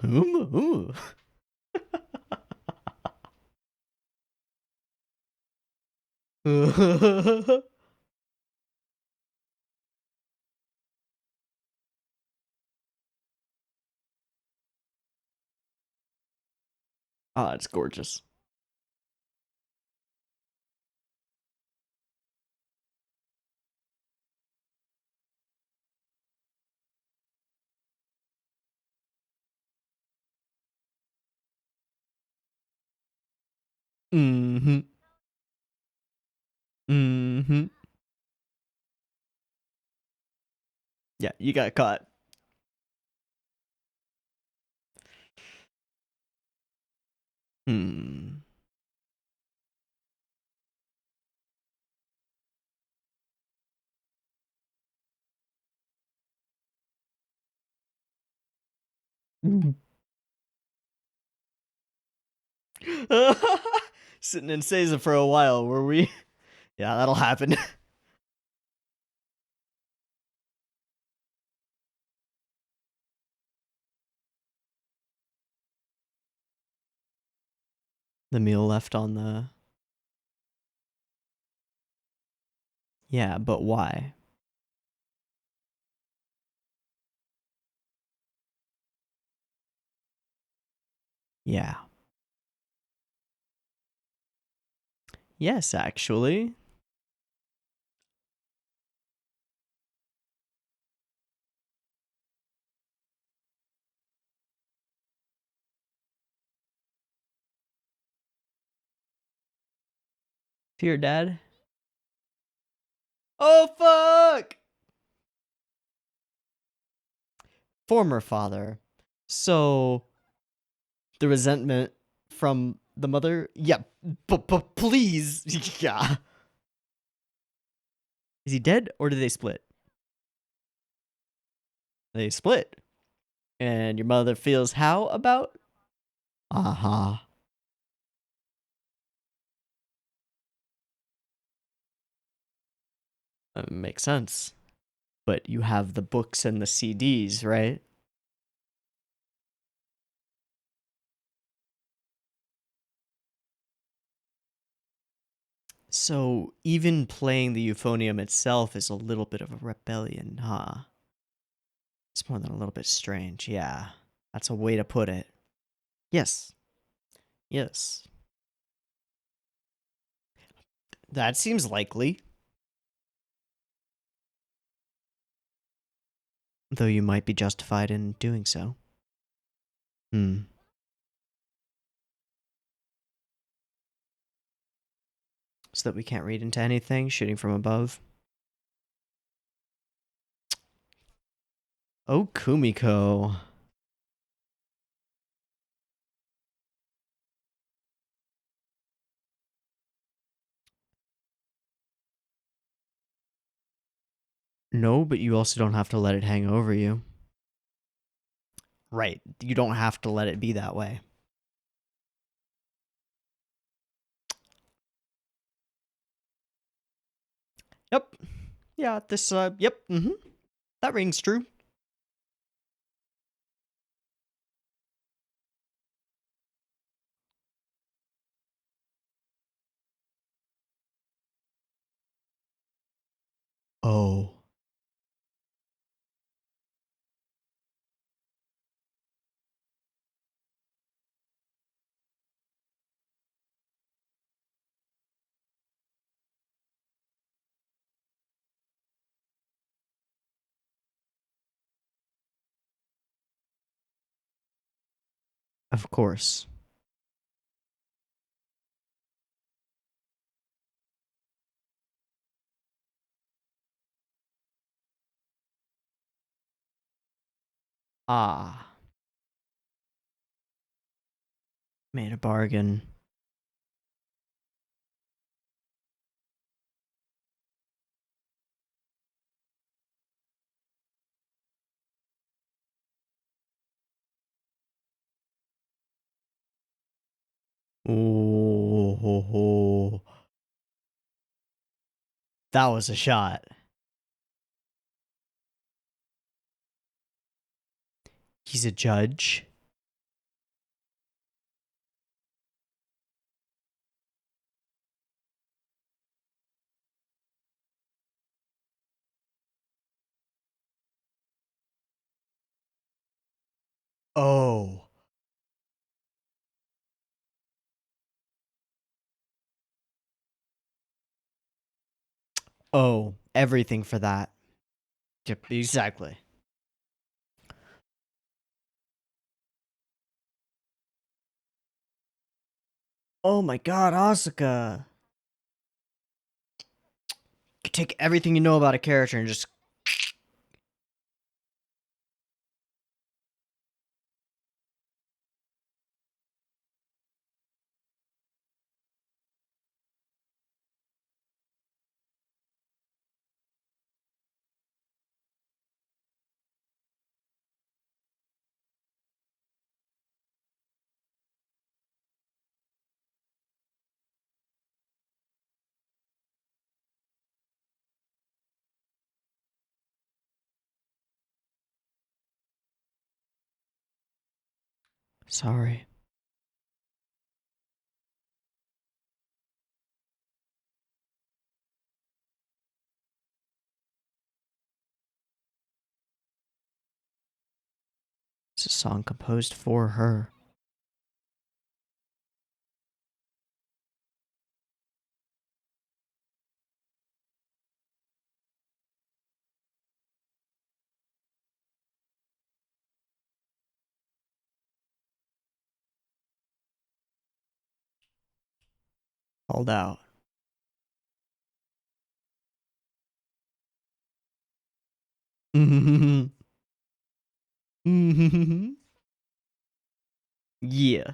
Ooh. Oh, it's gorgeous. Mm-hmm. Mm-hmm. Yeah, you got caught. Hmm. Sitting in Seiza for a while, were we? Yeah, that'll happen. The meal left on the. Yeah, but why? Yeah. Yes, actually. Dear Dad. Oh, fuck! Former father. So, the resentment from the mother? Yeah, but please. Yeah. Is he dead or did they split? They split. And your mother feels how about? Uh-huh. Makes sense. But you have the books and the CDs, right? So even playing the euphonium itself is a little bit of a rebellion, huh? It's more than a little bit strange, yeah. That's a way to put it. Yes. Yes. That seems likely. Though you might be justified in doing so. Hmm. So that we can't read into anything, shooting from above. Oh, Kumiko. No, but you also don't have to let it hang over you. Right. You don't have to let it be that way. Yep. Yeah, this, yep, mm-hmm. That rings true. Oh. Of course. Ah. Made a bargain. Oh, ho, ho. That was a shot. He's a judge. Oh. Oh, everything for that. Yep, exactly. Oh my god, Asuka. You take everything you know about a character and just. Sorry. It's a song composed for her. Called out. Yeah.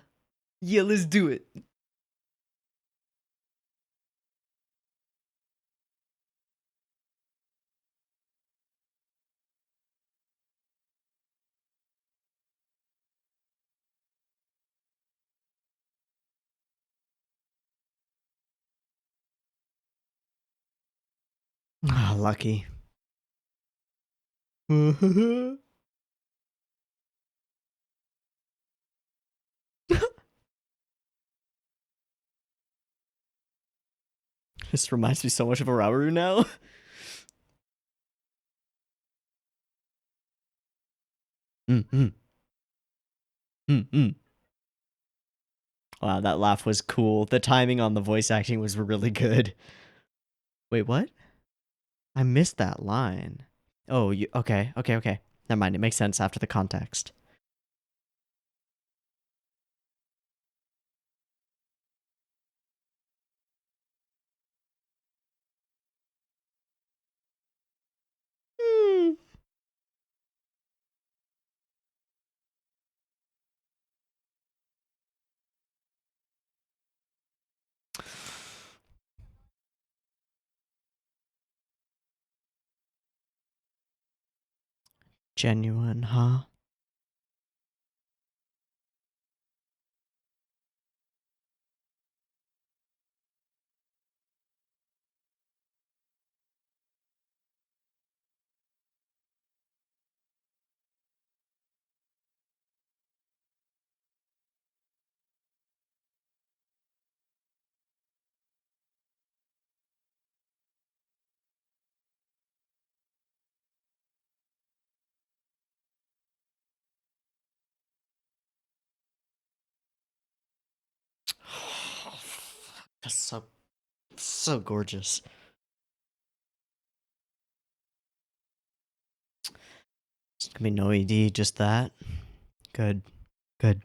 Yeah, let's do it. Ah, lucky. This reminds me so much of Araburu now. Mm-mm. Mm-mm. Wow, that laugh was cool. The timing on the voice acting was really good. Wait, what? I missed that line. Oh, you okay, okay, okay. Never mind, it makes sense after the context. Hmm. Genuine, huh? That's so gorgeous. It's gonna be no ED, just that. Good. Good.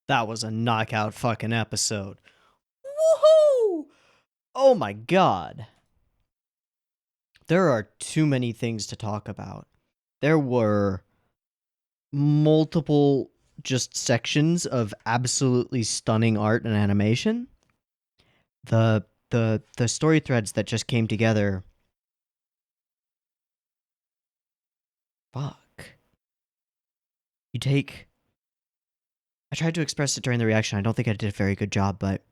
That was a knockout fucking episode. Woohoo! Oh my god. There are too many things to talk about. There were multiple just sections of absolutely stunning art and animation. The story threads that just came together. Fuck. You take I tried to express it during the reaction. I don't think I did a very good job, but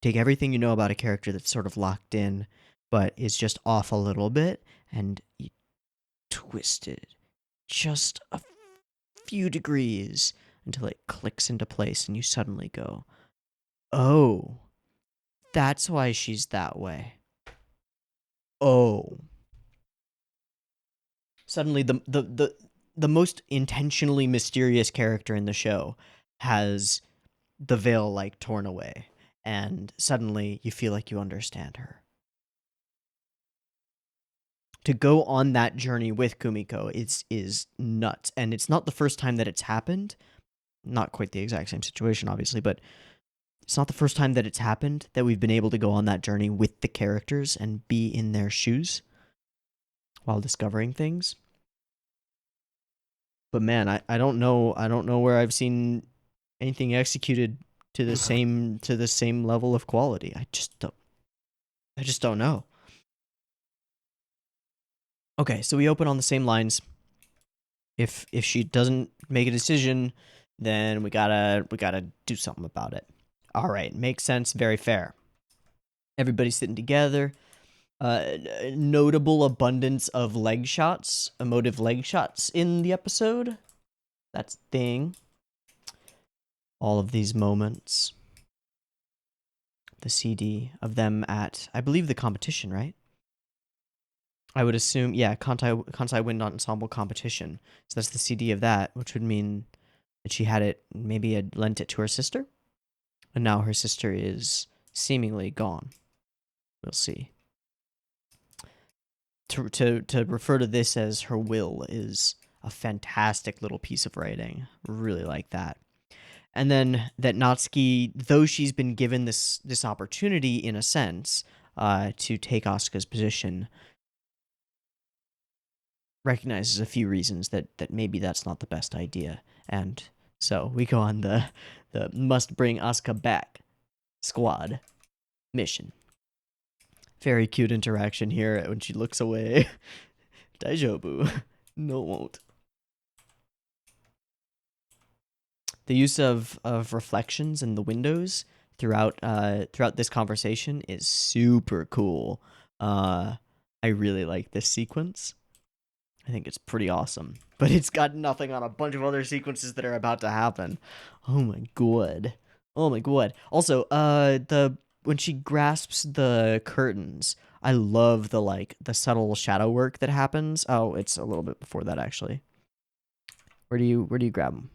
take everything you know about a character that's sort of locked in, but is just off a little bit, and you twist it just a few degrees until it clicks into place, and you suddenly go, oh, that's why she's that way. Oh. Suddenly the most intentionally mysterious character in the show has the veil like torn away, and suddenly you feel like you understand her. To go on that journey with Kumiko is nuts, and it's not the first time that it's happened. Not quite the exact same situation, obviously, but it's not the first time that it's happened that we've been able to go on that journey with the characters and be in their shoes while discovering things. But man, I don't know where I've seen anything executed to the same level of quality. I just don't know. Okay, so we open on the same lines. If she doesn't make a decision, then we gotta do something about it. All right, makes sense. Very fair. Everybody's sitting together. Notable abundance of leg shots, emotive leg shots in the episode. That's a thing. All of these moments. The CD of them at, I believe, the competition, right? I would assume, yeah, Kansai Wind Ensemble competition. So that's the CD of that, which would mean that she had it, maybe had lent it to her sister, and now her sister is seemingly gone. We'll see. To refer to this as her will is a fantastic little piece of writing. Really like that. And then that Natsuki, though she's been given this opportunity in a sense to take Asuka's position, recognizes a few reasons that maybe that's not the best idea. And so we go on the must bring Asuka back squad mission. Very cute interaction here when she looks away. Daijoubu. No, it won't. The use of reflections in the windows throughout this conversation is super cool. I really like this sequence. I think it's pretty awesome. But it's got nothing on a bunch of other sequences that are about to happen. Oh my god. Oh my god. Also, when she grasps the curtains, I love the subtle shadow work that happens. Oh, it's a little bit before that actually. Where do you grab them?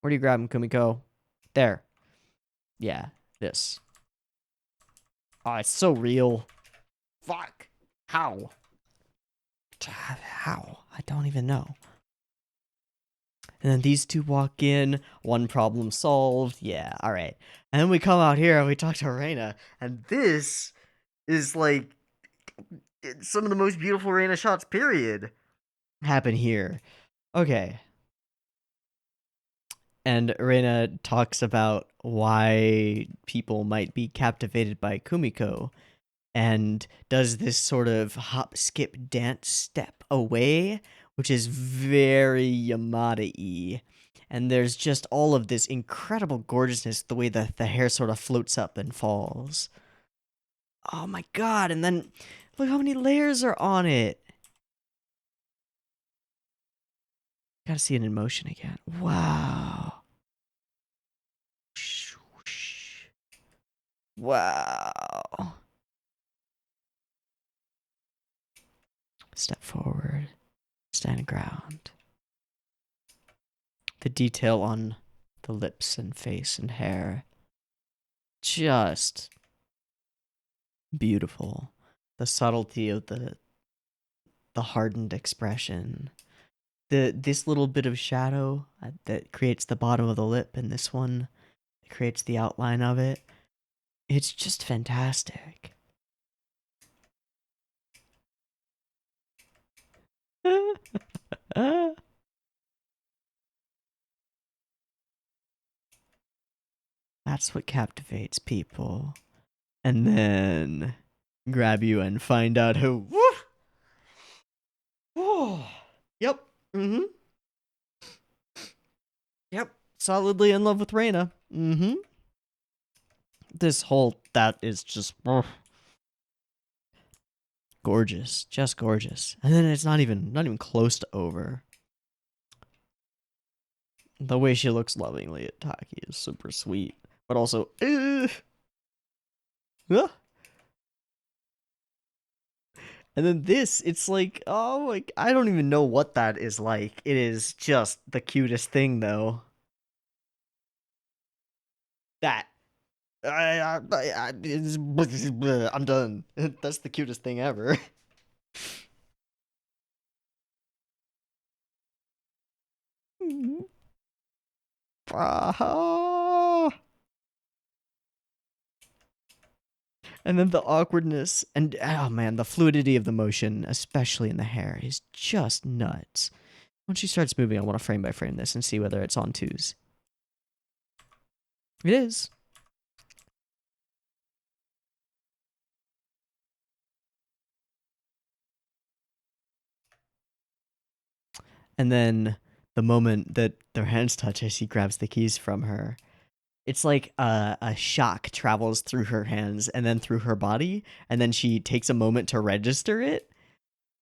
Where do you grab them, Kumiko? There. Yeah, this. Oh, it's so real. Fuck. How? How? I don't even know. And then these two walk in, one problem solved. Yeah, all right. And then we come out here and we talk to Reina, and this is like some of the most beautiful Reina shots, period, happen here. Okay. And Reina talks about why people might be captivated by Kumiko and does this sort of hop, skip, dance step away, which is very Yamada-y. And there's just all of this incredible gorgeousness, the way the hair sort of floats up and falls. Oh my god, and then look how many layers are on it. Gotta see it in motion again. Wow. Wow. Step forward. Stand ground. The detail on the lips and face and hair. Just beautiful. The subtlety of the hardened expression. This little bit of shadow that creates the bottom of the lip, and this one creates the outline of it. It's just fantastic. That's what captivates people. And then grab you and find out who. Woo! Yep. Mm-hmm. Yep. Solidly in love with Reina. Mm-hmm. That is just gorgeous. Just gorgeous. And then it's not even close to over. The way she looks lovingly at Taki is super sweet. But also, And then this, it's like, oh, like, I don't even know what that is like. It is just the cutest thing, though. That. I'm done. That's the cutest thing ever. And then the awkwardness and, oh man, the fluidity of the motion, especially in the hair, is just nuts. Once she starts moving, I want to frame by frame this and see whether it's on twos. It is. And then the moment that their hands touch as he grabs the keys from her, it's like a shock travels through her hands and then through her body, and then she takes a moment to register it,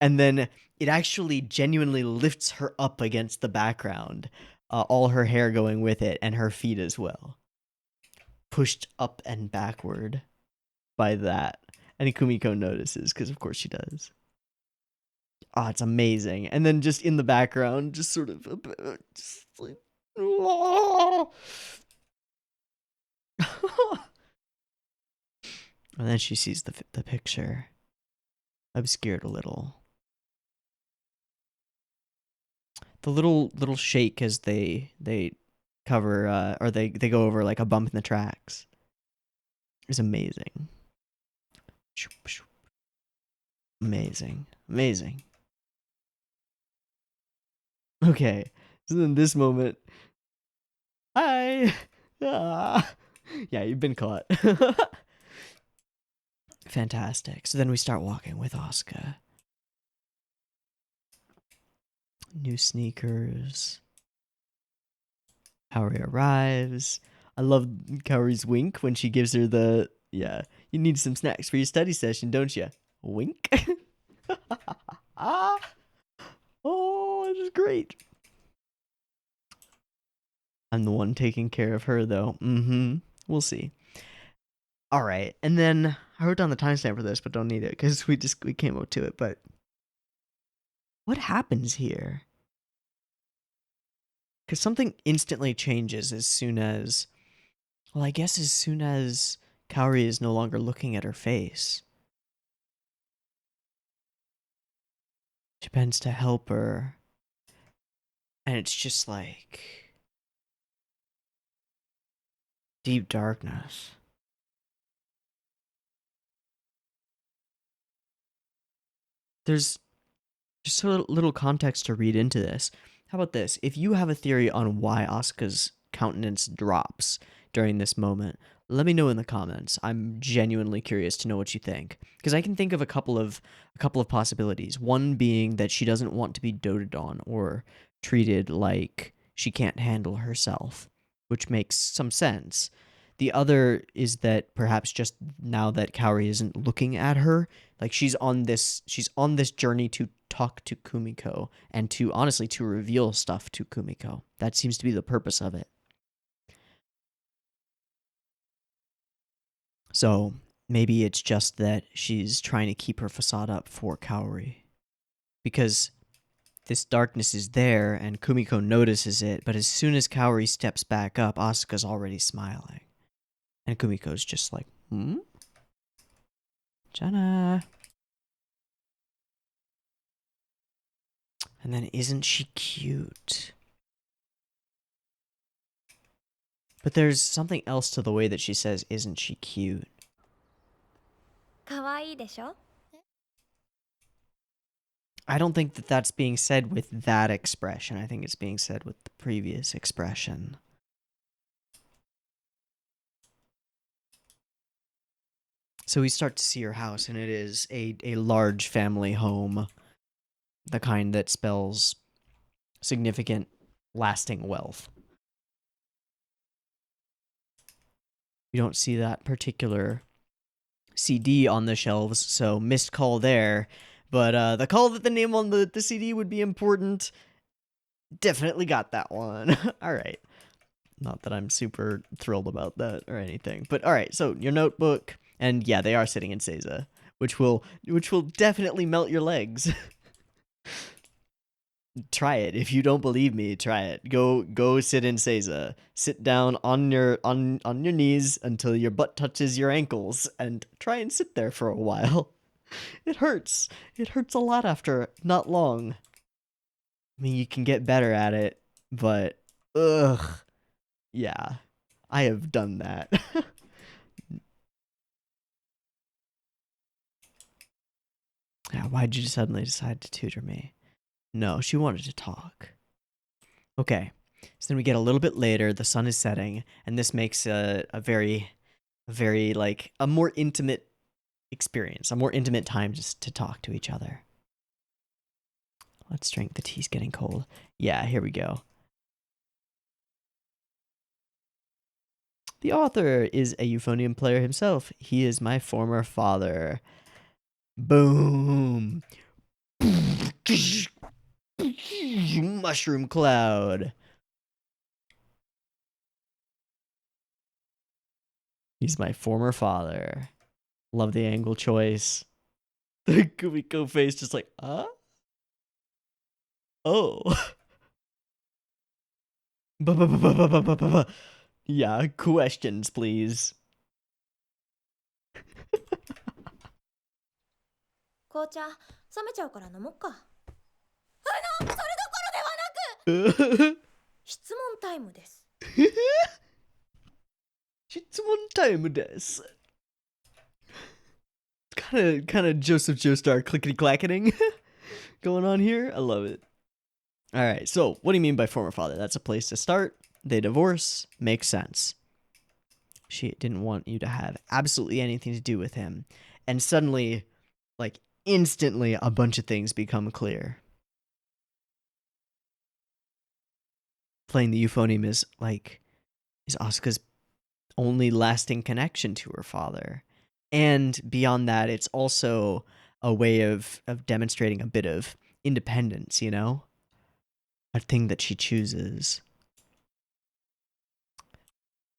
and then it actually genuinely lifts her up against the background, all her hair going with it, and her feet as well. Pushed up and backward by that. And Kumiko notices, because of course she does. Oh, it's amazing. And then just in the background, just sort of, just like, and then she sees the picture, obscured a little. The little shake as they cover or they go over like a bump in the tracks is amazing. Amazing. Amazing. Okay. So then this moment, hi. Ah. Yeah, you've been caught. Fantastic. So then we start walking with Asuka. New sneakers. Kaori arrives. I love Kaori's wink when she gives her the, yeah, you need some snacks for your study session, don't you? Wink. Ah. Oh, this is great. I'm the one taking care of her, though. Mm-hmm. We'll see. All right. And then I wrote down the timestamp for this, but don't need it because we came up to it. But what happens here? Because something instantly changes as soon as, well, I guess as soon as Kaori is no longer looking at her face. She bends to help her. And it's just like deep darkness. There's just so little context to read into this. How about this? If you have a theory on why Asuka's countenance drops during this moment, let me know in the comments. I'm genuinely curious to know what you think, because I can think of a couple of possibilities. One being that she doesn't want to be doted on or treated like she can't handle herself, which makes some sense. The other is that perhaps just now that Kaori isn't looking at her, like she's on this journey to talk to Kumiko and to honestly to reveal stuff to Kumiko. That seems to be the purpose of it. So maybe it's just that she's trying to keep her facade up for Kaori. Because this darkness is there and Kumiko notices it, but as soon as Kaori steps back up, Asuka's already smiling. And Kumiko's just like, Jenna. And then isn't she cute? But there's something else to the way that she says, "Isn't she cute?" 可愛いでしょ? I don't think that that's being said with that expression. I think it's being said with the previous expression. So we start to see her house, and it is a large family home. The kind that spells significant, lasting wealth. We don't see that particular CD on the shelves, so missed call there. But the call that the name on the CD would be important, definitely got that one. All right. Not that I'm super thrilled about that or anything. But all right, so your notebook, and yeah, they are sitting in Seiza, which will definitely melt your legs. Try it. If you don't believe me, try it. Go sit in Seiza. Sit down on your knees until your butt touches your ankles and try and sit there for a while. It hurts. It hurts a lot after not long. I mean, you can get better at it, but ugh. Yeah. I have done that. Yeah, why'd you suddenly decide to tutor me? No, she wanted to talk. Okay, so then we get a little bit later, the sun is setting, and this makes a very, like, a more intimate experience, a more intimate time just to talk to each other. Let's drink, the tea's getting cold. Yeah, here we go. The author is a Euphonium player himself. He is my former father. Boom. Mushroom cloud. He's my former father. Love the angle choice. The Kumiko face just like, Oh. Yeah, questions, please. 紅茶冷めちゃうから飲もっか。それどころではなく質問タイムです。質問タイムです。Kind of Joseph Joestar clickety clacketing going on here. I love it. All right, so what do you mean by former father? That's a place to start. They divorce. Makes sense. She didn't want you to have absolutely anything to do with him. And suddenly, like, instantly, a bunch of things become clear. Playing the euphonium is Asuka's only lasting connection to her father. And beyond that, it's also a way of demonstrating a bit of independence, you know? A thing that she chooses.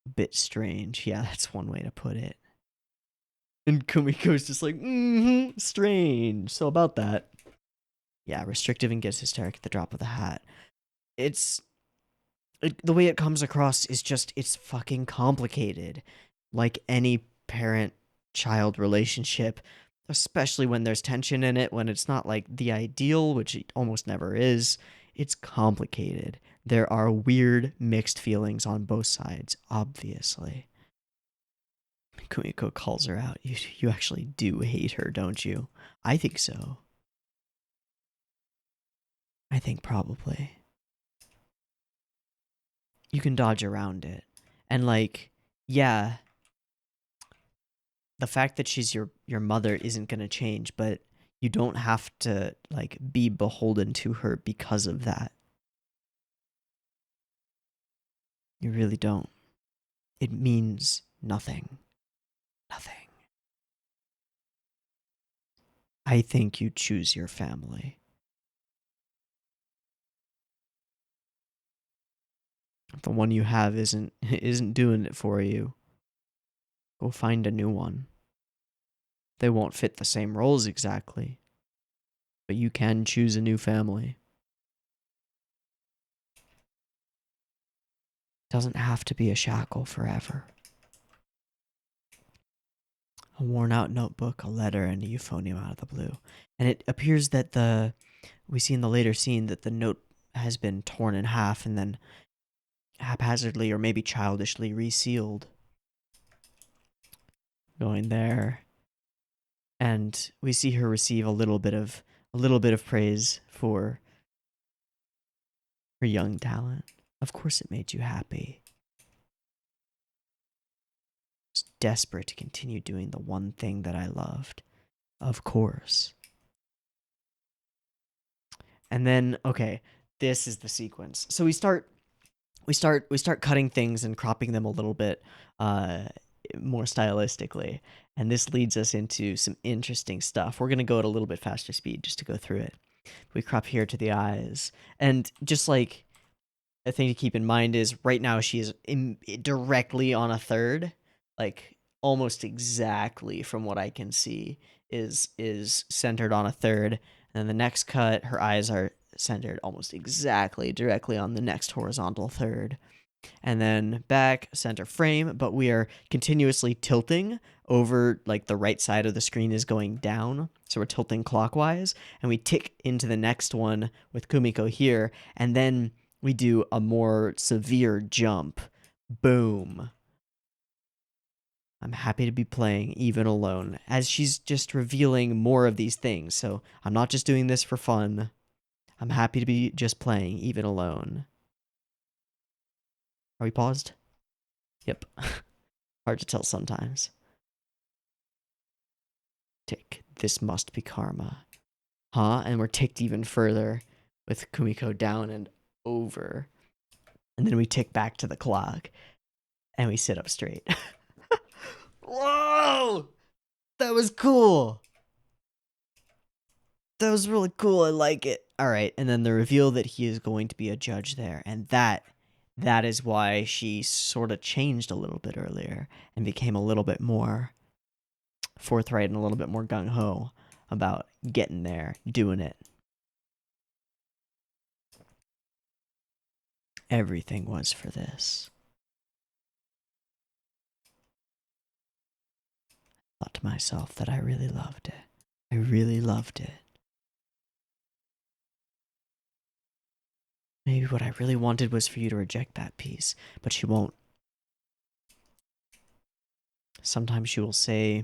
A bit strange. Yeah, that's one way to put it. And Kumiko's just like, strange. So about that. Yeah, restrictive and gets hysteric at the drop of the hat. The way it comes across is just, it's fucking complicated. Like any parent-child relationship, especially when there's tension in it, when it's not like the ideal, which it almost never is. It's complicated. There are weird mixed feelings on both sides, obviously. Kumiko calls her out. You actually do hate her, don't you? I think so. I think probably. You can dodge around it. And like, yeah, the fact that she's your mother isn't going to change, but you don't have to like be beholden to her because of that. You really don't. It means nothing. Nothing. I think you choose your family. If the one you have isn't doing it for you, go find a new one. They won't fit the same roles exactly, but you can choose a new family. Doesn't have to be a shackle forever. A worn out notebook, a letter, and a euphonium out of the blue. And it appears that we see in the later scene that the note has been torn in half and then haphazardly or maybe childishly resealed. Going there. And we see her receive a little bit of praise for her young talent. Of course it made you happy. I was desperate to continue doing the one thing that I loved. Of course. And then, okay, this is the sequence. So we start cutting things and cropping them a little bit more stylistically. And this leads us into some interesting stuff. We're going to go at a little bit faster speed just to go through it. We crop here to the eyes. And just like a thing to keep in mind is right now she is directly on a third, like almost exactly from what I can see is centered on a third. And then the next cut, her eyes are centered almost exactly directly on the next horizontal third. And then back, center frame, but we are continuously tilting over, like the right side of the screen is going down. So we're tilting clockwise, and we tick into the next one with Kumiko here, and then we do a more severe jump. Boom. I'm happy to be playing even alone, as she's just revealing more of these things. So I'm not just doing this for fun. I'm happy to be just playing even alone. Are we paused? Yep. Hard to tell sometimes. Tick. This must be karma. Huh? And we're ticked even further with Kumiko down and over. And then we tick back to the clock. And we sit up straight. Whoa! That was cool. That was really cool. I like it. All right. And then the reveal that he is going to be a judge there. And that is why she sort of changed a little bit earlier and became a little bit more forthright and a little bit more gung-ho about getting there, doing it. Everything was for this. I thought to myself that I really loved it. I really loved it. Maybe what I really wanted was for you to reject that piece, but she won't. Sometimes she will say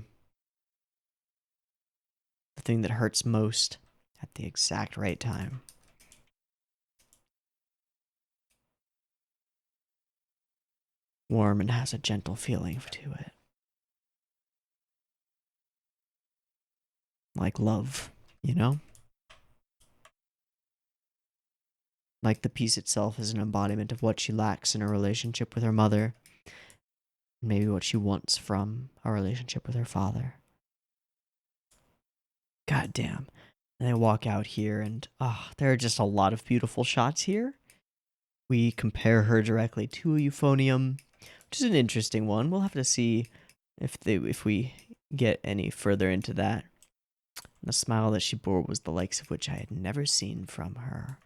the thing that hurts most at the exact right time. Warm and has a gentle feeling to it. Like love, you know? Like the piece itself is an embodiment of what she lacks in her relationship with her mother, maybe what she wants from a relationship with her father. God damn. And I walk out here and there are just a lot of beautiful shots here. We compare her directly to a Euphonium, which is an interesting one. We'll have to see if we get any further into that. And the smile that she bore was the likes of which I had never seen from her.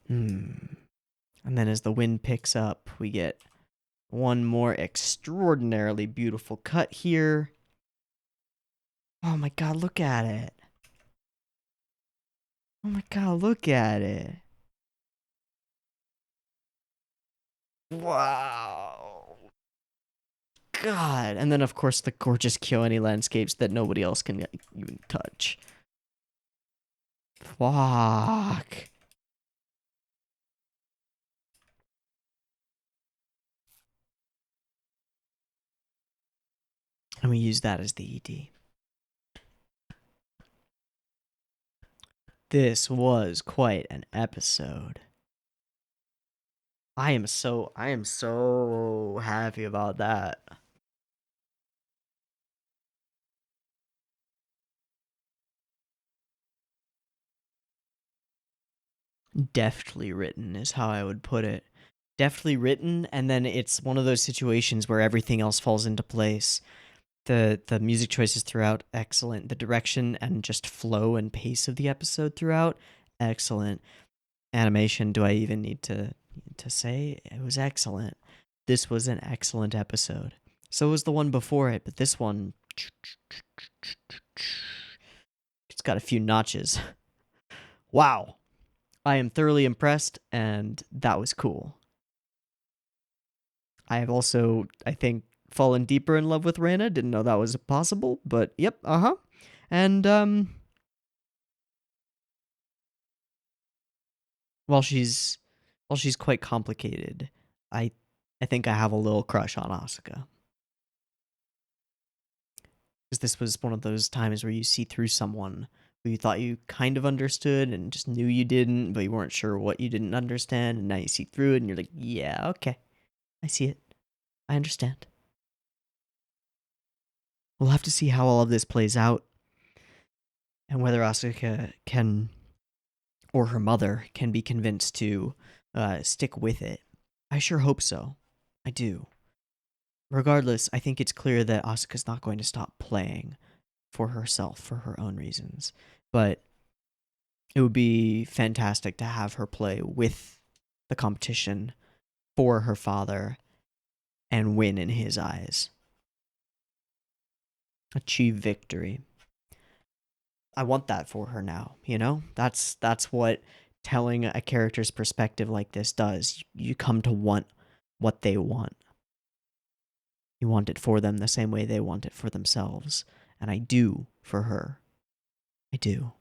And then as the wind picks up, we get one more extraordinarily beautiful cut here. Oh my god, look at it. Oh my god, look at it. Wow. God. And then, of course, the gorgeous Kyoani landscapes that nobody else can even touch. Fuck. And we use that as the ED. This was quite an episode. I am so happy about that. Deftly written is how I would put it. Deftly written, and then it's one of those situations where everything else falls into place. The music choices throughout, excellent. The direction and just flow and pace of the episode throughout, excellent. Animation, do I even need to say? It was excellent. This was an excellent episode. So was the one before it, but this one, it's got a few notches. Wow. I am thoroughly impressed, and that was cool. I have also, I think, fallen deeper in love with Reina. Didn't know that was possible, but yep, And while she's quite complicated, I I think I have a little crush on Asuka. Because this was one of those times where you see through someone who you thought you kind of understood and just knew you didn't, but you weren't sure what you didn't understand, and now you see through it and you're like, yeah, okay. I see it. I understand. We'll have to see how all of this plays out and whether Asuka can, or her mother, can be convinced to stick with it. I sure hope so. I do. Regardless, I think it's clear that Asuka's not going to stop playing for herself for her own reasons. But it would be fantastic to have her play with the competition for her father and win in his eyes. Achieve victory. I want that for her now, you know? That's what telling a character's perspective like this does. You come to want what they want. You want it for them the same way they want it for themselves. And I do for her. I do.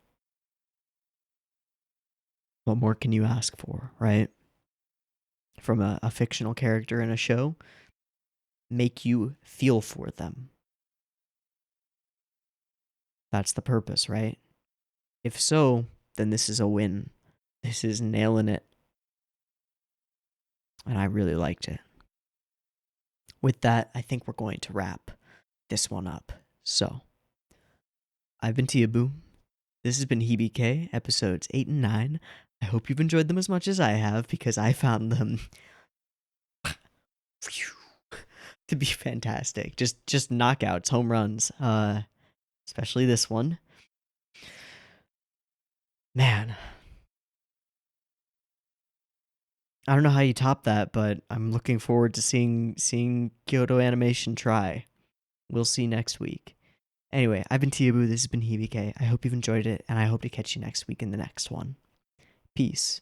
What more can you ask for, right? From a fictional character in a show? Make you feel for them. That's the purpose, right? If so, then this is a win. This is nailing it. And I really liked it. With that, I think we're going to wrap this one up. So, I've been Teeaboo. This has been Hibike, episodes 8 and 9. I hope you've enjoyed them as much as I have, because I found them to be fantastic. Just knockouts, home runs. Especially this one. Man. I don't know how you top that, but I'm looking forward to seeing Kyoto Animation try. We'll see next week. Anyway, I've been Teeaboo, this has been Hibike. I hope you've enjoyed it, and I hope to catch you next week in the next one. Peace.